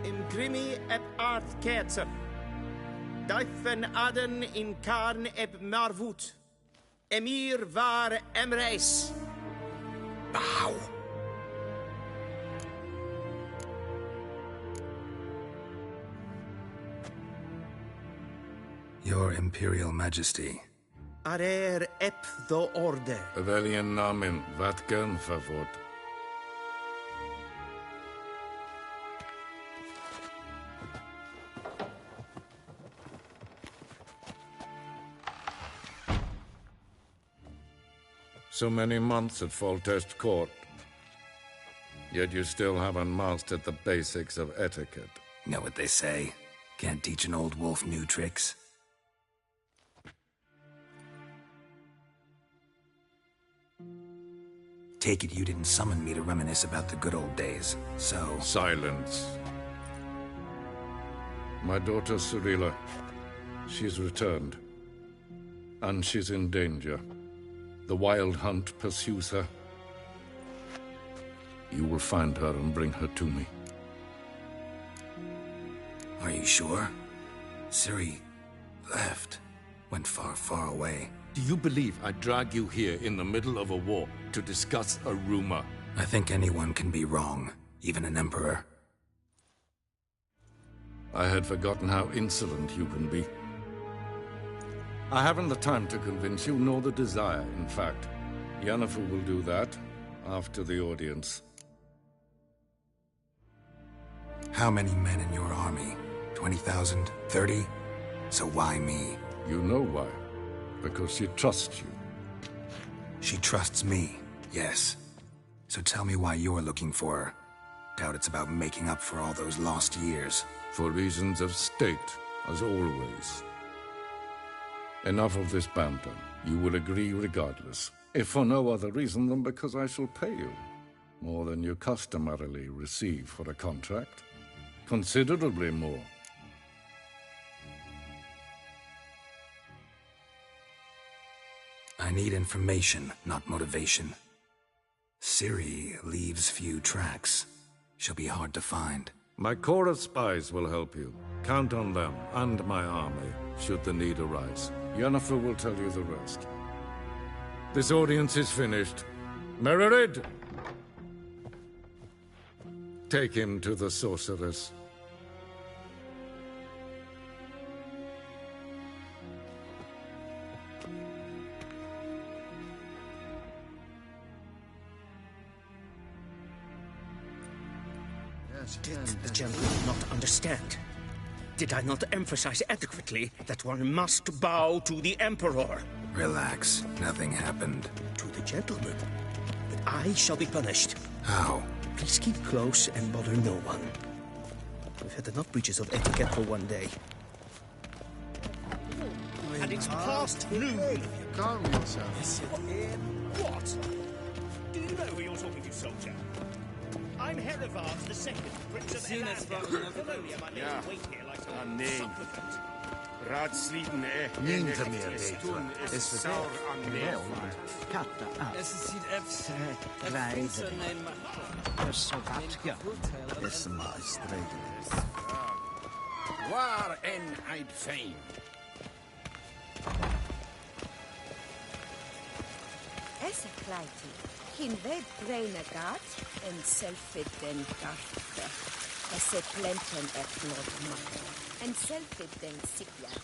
Imgrimi eb art ketzer. Daifen aden in karn eb marvut. Emir var emreis. Bow. Your Imperial Majesty. Arer ep the orde. Weljen namen, wat kan favort? So many months at Foltest Court. Yet you still haven't mastered the basics of etiquette. Know what they say? Can't teach an old wolf new tricks. take it you didn't summon me to reminisce about the good old days, so... Silence. My daughter Cirilla, she's returned. And she's in danger. The Wild Hunt pursues her. You will find her and bring her to me. Are you sure? Ciri left. Went far, far away. Do you believe I'd drag you here in the middle of a war to discuss a rumor? I think anyone can be wrong, even an emperor. I had forgotten how insolent you can be. I haven't the time to convince you, nor the desire, in fact. Yennefer will do that after the audience. How many men in your army? 20,000? 30? So why me? You know why. Because she trusts you. She trusts me, yes. So tell me why you're looking for her. Doubt it's about making up for all those lost years. For reasons of state, as always. Enough of this banter. You will agree regardless. If for no other reason than because I shall pay you. More than you customarily receive for a contract. Considerably more. I need information, not motivation. Ciri leaves few tracks. She'll be hard to find. My corps of spies will help you. Count on them, and my army, should the need arise. Yennefer will tell you the rest. This audience is finished. Mererid! Take him to the sorceress. Did the gentleman not understand? Did I not emphasize adequately that one must bow to the Emperor? Relax. Nothing happened. To the gentleman. But I shall be punished. How? Please keep close and bother no one. We've had enough breaches of etiquette for one day. And it's past noon. Calm yourself. What? Do you know who you're talking to, soldier? I'm Herivard the Second, Prince of Elandia. Ja, nee. Raadsliden Niet meer weten. Is het wel katta Es sieht efter. reizen. Dus zo wat, ja. Is een maar strijden. Waar en uit fijn. Essa kleiti, hin ved brene gat, en selfit den gafte. Esse plenten et not makke, en selfit den sikjarte.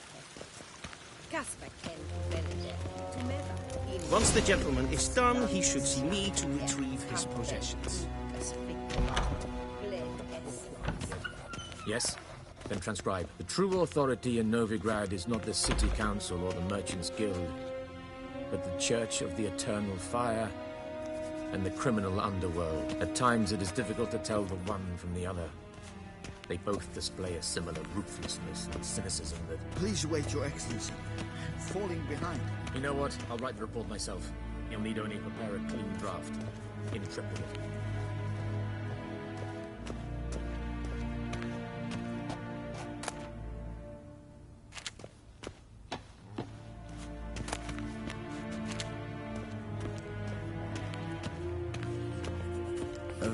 Gasper ken velde, to meva. Once the gentleman is done, he should see me to retrieve his possessions. Yes? Then transcribe. The true authority in Novigrad is not the city council or the merchants' guild, but the Church of the Eternal Fire and the criminal underworld. At times it is difficult to tell the one from the other. They both display a similar ruthlessness and cynicism that... Please wait, Your Excellency. Falling behind. You know what? I'll write the report myself. You'll need only prepare a clean draft. In triplicate.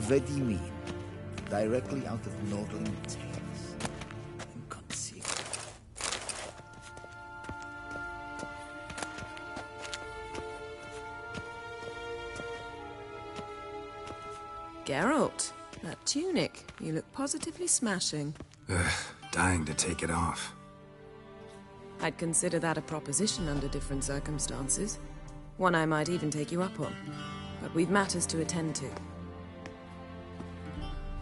What do you mean? Directly out of Nordling tales. Inconceivable. Geralt, that tunic. You look positively smashing. Ugh, dying to take it off. I'd consider that a proposition under different circumstances. One I might even take you up on. But we've matters to attend to.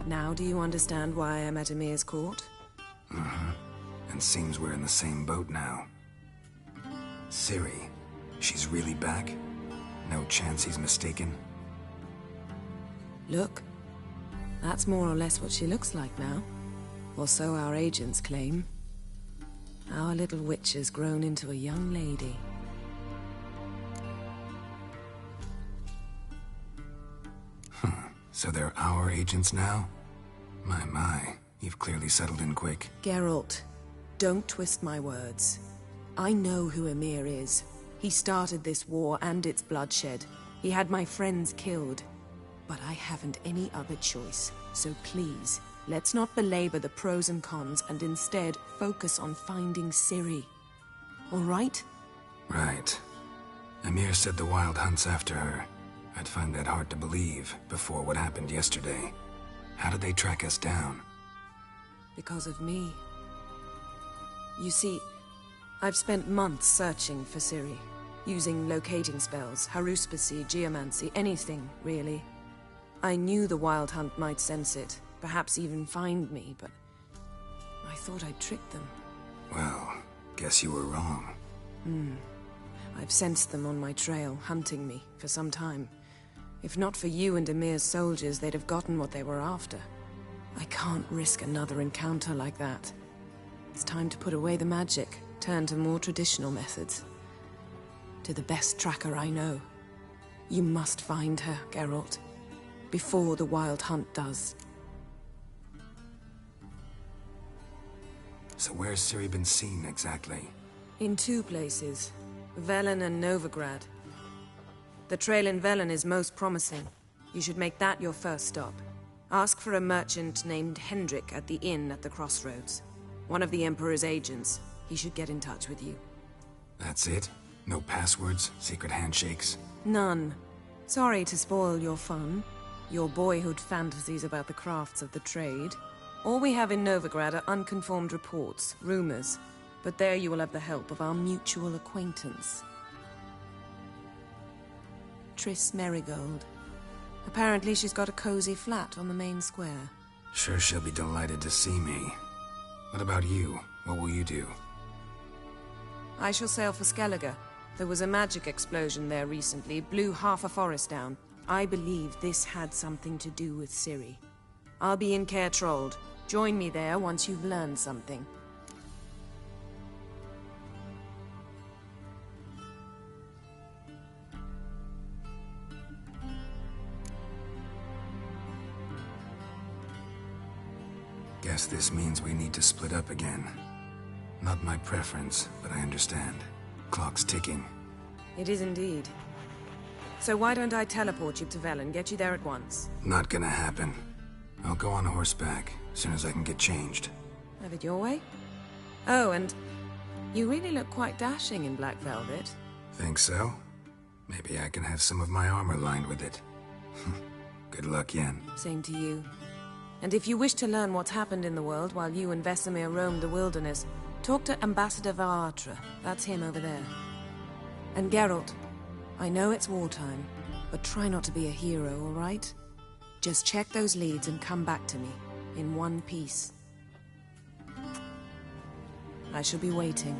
Now do you understand why I'm at Emir's court? Uh-huh. And seems we're in the same boat now. Ciri, she's really back? No chance he's mistaken? Look, that's more or less what she looks like now. Or so our agents claim. Our little witch has grown into a young lady. So they're our agents now? My, you've clearly settled in quick. Geralt, don't twist my words. I know who Emir is. He started this war and its bloodshed. He had my friends killed. But I haven't any other choice. So please, let's not belabor the pros and cons and instead focus on finding Ciri. All right? Right. Emir said the Wild Hunt's after her. I'd find that hard to believe before what happened yesterday. How did they track us down? Because of me. You see, I've spent months searching for Ciri, using locating spells, haruspicy, geomancy, anything, really. I knew the Wild Hunt might sense it, perhaps even find me, but I thought I'd tricked them. Well, guess you were wrong. I've sensed them on my trail, hunting me, for some time. If not for you and Emir's soldiers, they'd have gotten what they were after. I can't risk another encounter like that. It's time to put away the magic, turn to more traditional methods. To the best tracker I know. You must find her, Geralt. Before the Wild Hunt does. So where's Ciri been seen, exactly? In 2 places. Velen and Novigrad. The trail in Velen is most promising. You should make that your first stop. Ask for a merchant named Hendrik at the inn at the crossroads. One of the Emperor's agents. He should get in touch with you. That's it? No passwords, secret handshakes? None. Sorry to spoil your fun. Your boyhood fantasies about the crafts of the trade. All we have in Novigrad are unconformed reports, rumors. But there you will have the help of our mutual acquaintance. Triss Merigold. Apparently she's got a cozy flat on the main square. Sure she'll be delighted to see me. What about you? What will you do? I shall sail for Skellige. There was a magic explosion there recently, blew half a forest down. I believe this had something to do with Ciri. I'll be in Caer Trold. Join me there once you've learned something. Guess this means we need to split up again. Not my preference, but I understand. Clock's ticking. It is indeed. So why don't I teleport you to Velen, get you there at once? Not gonna happen. I'll go on horseback, as soon as I can get changed. Have it your way? Oh, and you really look quite dashing in black velvet. Think so? Maybe I can have some of my armor lined with it. Good luck, Yen. Same to you. And if you wish to learn what's happened in the world while you and Vesemir roamed the wilderness, talk to Ambassador Varatra. That's him over there. And Geralt, I know it's wartime, but try not to be a hero, all right? Just check those leads and come back to me, in one piece. I shall be waiting.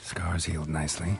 Scars healed nicely.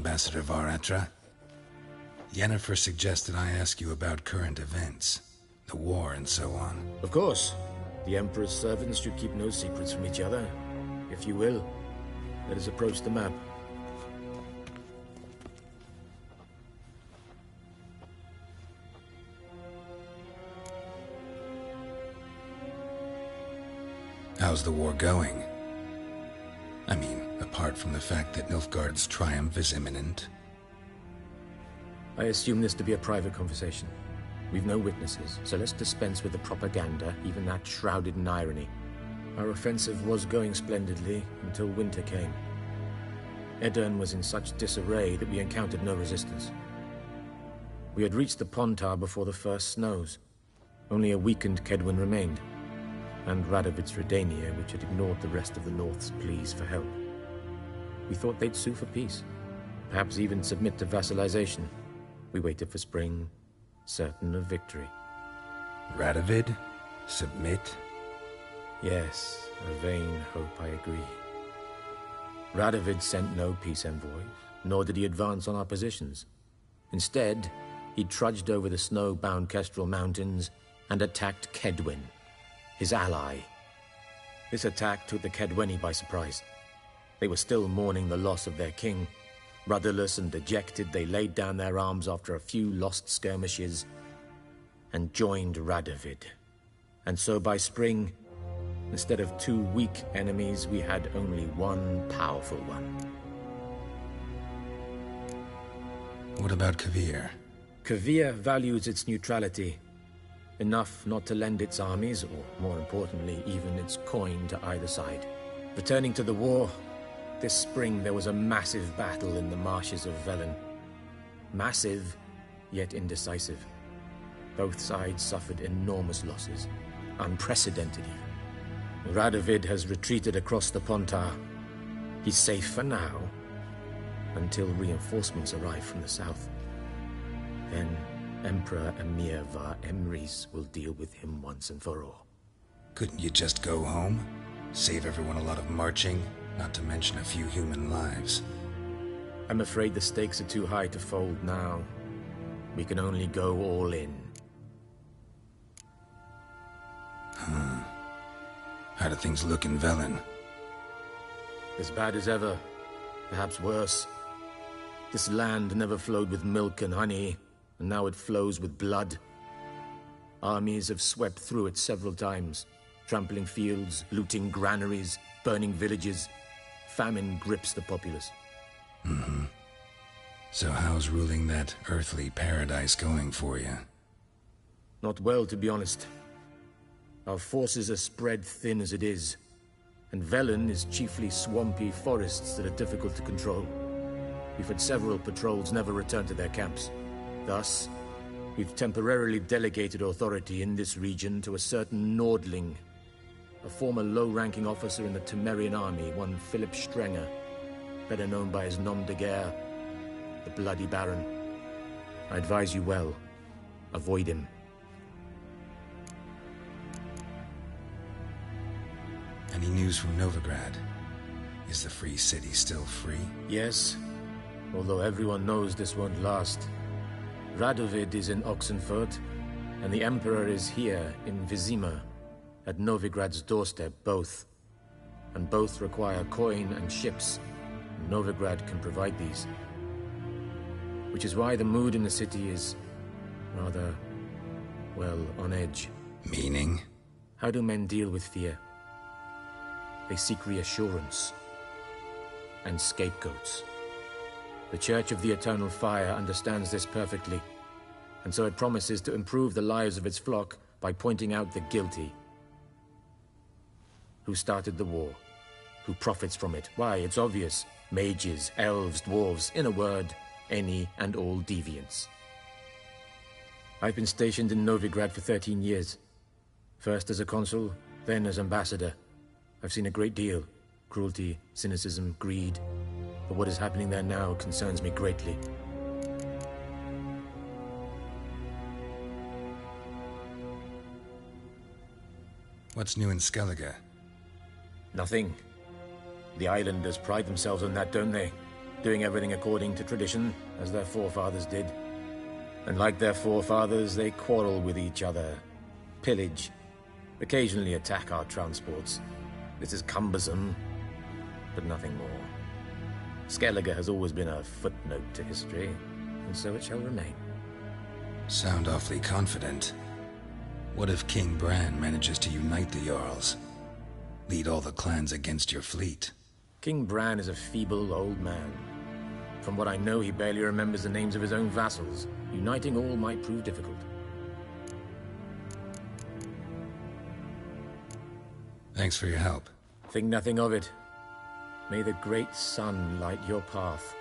Ambassador Varatra. Yennefer suggested I ask you about current events, the war and so on. Of course. The Emperor's servants should keep no secrets from each other. If you will, let us approach the map. How's the war going? I mean, apart from the fact that Nilfgaard's triumph is imminent. I assume this to be a private conversation. We've no witnesses, so let's dispense with the propaganda, even that shrouded in irony. Our offensive was going splendidly until winter came. Edirn was in such disarray that we encountered no resistance. We had reached the Pontar before the first snows. Only a weakened Kedwen remained, and Radovid's Redania, which had ignored the rest of the North's pleas for help. We thought they'd sue for peace, perhaps even submit to vassalization. We waited for spring, certain of victory. Radovid? Submit? Yes, a vain hope, I agree. Radovid sent no peace envoys, nor did he advance on our positions. Instead, he trudged over the snow-bound Kestrel Mountains and attacked Kedwen, his ally. This attack took the Kedweni by surprise. They were still mourning the loss of their king. Rudderless and dejected, they laid down their arms after a few lost skirmishes and joined Radovid. And so by spring, instead of 2 weak enemies, we had only one powerful one. What about Kavir? Kavir values its neutrality, enough not to lend its armies, or more importantly, even its coin to either side. Returning to the war, this spring there was a massive battle in the marshes of Velen. Massive, yet indecisive. Both sides suffered enormous losses, unprecedented even. Radovid has retreated across the Pontar. He's safe for now, until reinforcements arrive from the south. Then Emperor Emir Var Emrys will deal with him once and for all. Couldn't you just go home? Save everyone a lot of marching, not to mention a few human lives. I'm afraid the stakes are too high to fold now. We can only go all in. How do things look in Velen? As bad as ever, perhaps worse. This land never flowed with milk and honey, and now it flows with blood. Armies have swept through it several times, trampling fields, looting granaries, burning villages. Famine grips the populace. So how's ruling that earthly paradise going for you? Not well, to be honest. Our forces are spread thin as it is, and Velen is chiefly swampy forests that are difficult to control. We've had several patrols never return to their camps. Thus, we've temporarily delegated authority in this region to a certain Nordling, a former low-ranking officer in the Temerian army, one Philip Strenger, better known by his nom de guerre, the Bloody Baron. I advise you well. Avoid him. Any news from Novigrad? Is the free city still free? Yes, although everyone knows this won't last. Radovid is in Oxenfurt, and the Emperor is here in Vizima, at Novigrad's doorstep, both. And both require coin and ships. Novigrad can provide these. Which is why the mood in the city is rather, well, on edge. Meaning? How do men deal with fear? They seek reassurance and scapegoats. The Church of the Eternal Fire understands this perfectly, and so it promises to improve the lives of its flock by pointing out the guilty. Who started the war? Who profits from it? Why, it's obvious. Mages, elves, dwarves, in a word, any and all deviants. I've been stationed in Novigrad for 13 years. First as a consul, then as ambassador. I've seen a great deal. Cruelty, cynicism, greed. But what is happening there now concerns me greatly. What's new in Skellige? Nothing. The islanders pride themselves on that, don't they? doing everything according to tradition, as their forefathers did. And like their forefathers, they quarrel with each other, pillage, occasionally attack our transports. This is cumbersome, but nothing more. Skellige has always been a footnote to history, and so it shall remain. Sound awfully confident. What if King Bran manages to unite the Jarls? Lead all the clans against your fleet? King Bran is a feeble old man. From what I know, he barely remembers the names of his own vassals. Uniting all might prove difficult. Thanks for your help. Think nothing of it. May the great sun light your path.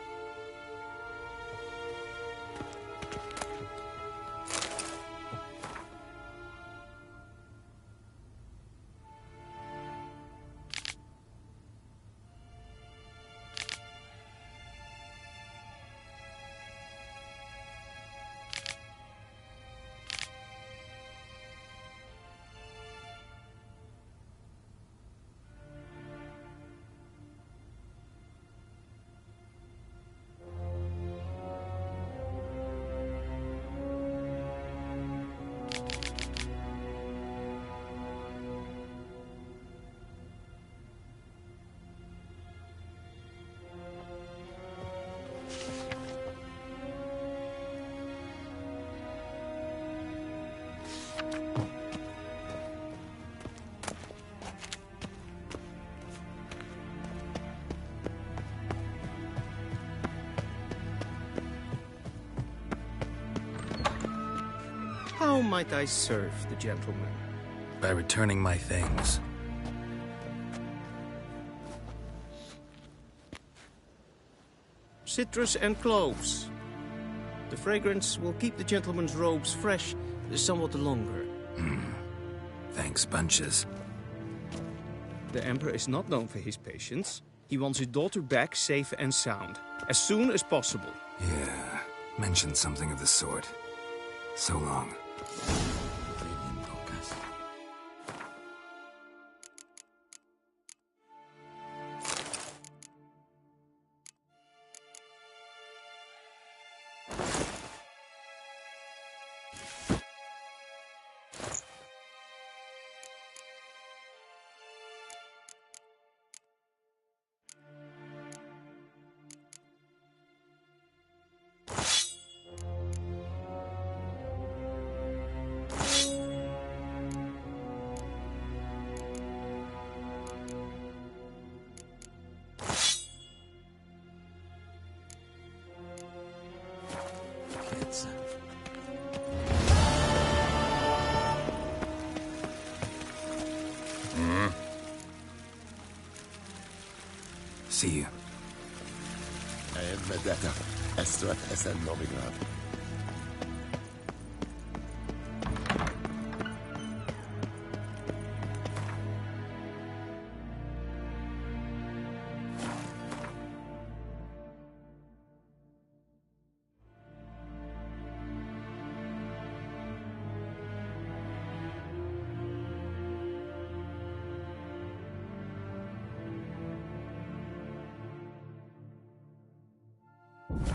How might I serve the gentleman? By returning my things. Citrus and cloves. The fragrance will keep the gentleman's robes fresh somewhat longer. Thanks, bunches. The Emperor is not known for his patience. He wants his daughter back safe and sound, as soon as possible. Yeah, mentioned something of the sort. So long. See you. Vendetta. Estrat Essen Novigrad.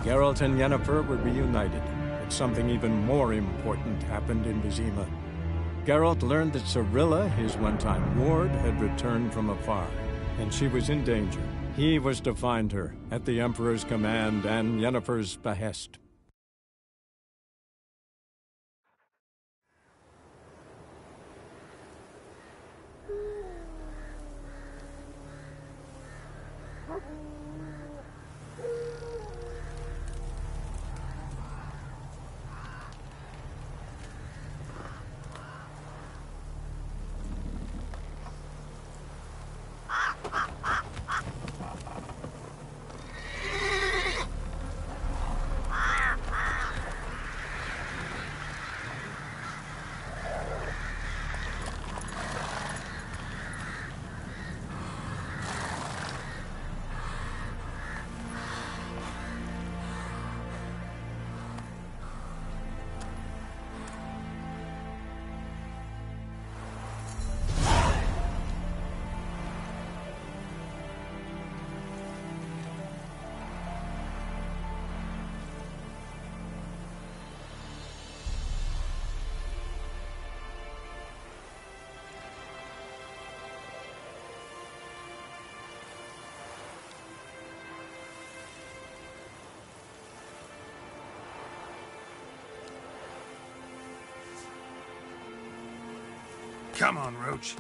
Geralt and Yennefer were reunited, but something even more important happened in Vizima. Geralt learned that Cirilla, his one-time ward, had returned from afar, and she was in danger. He was to find her, at the Emperor's command and Yennefer's behest. Come on, Roach.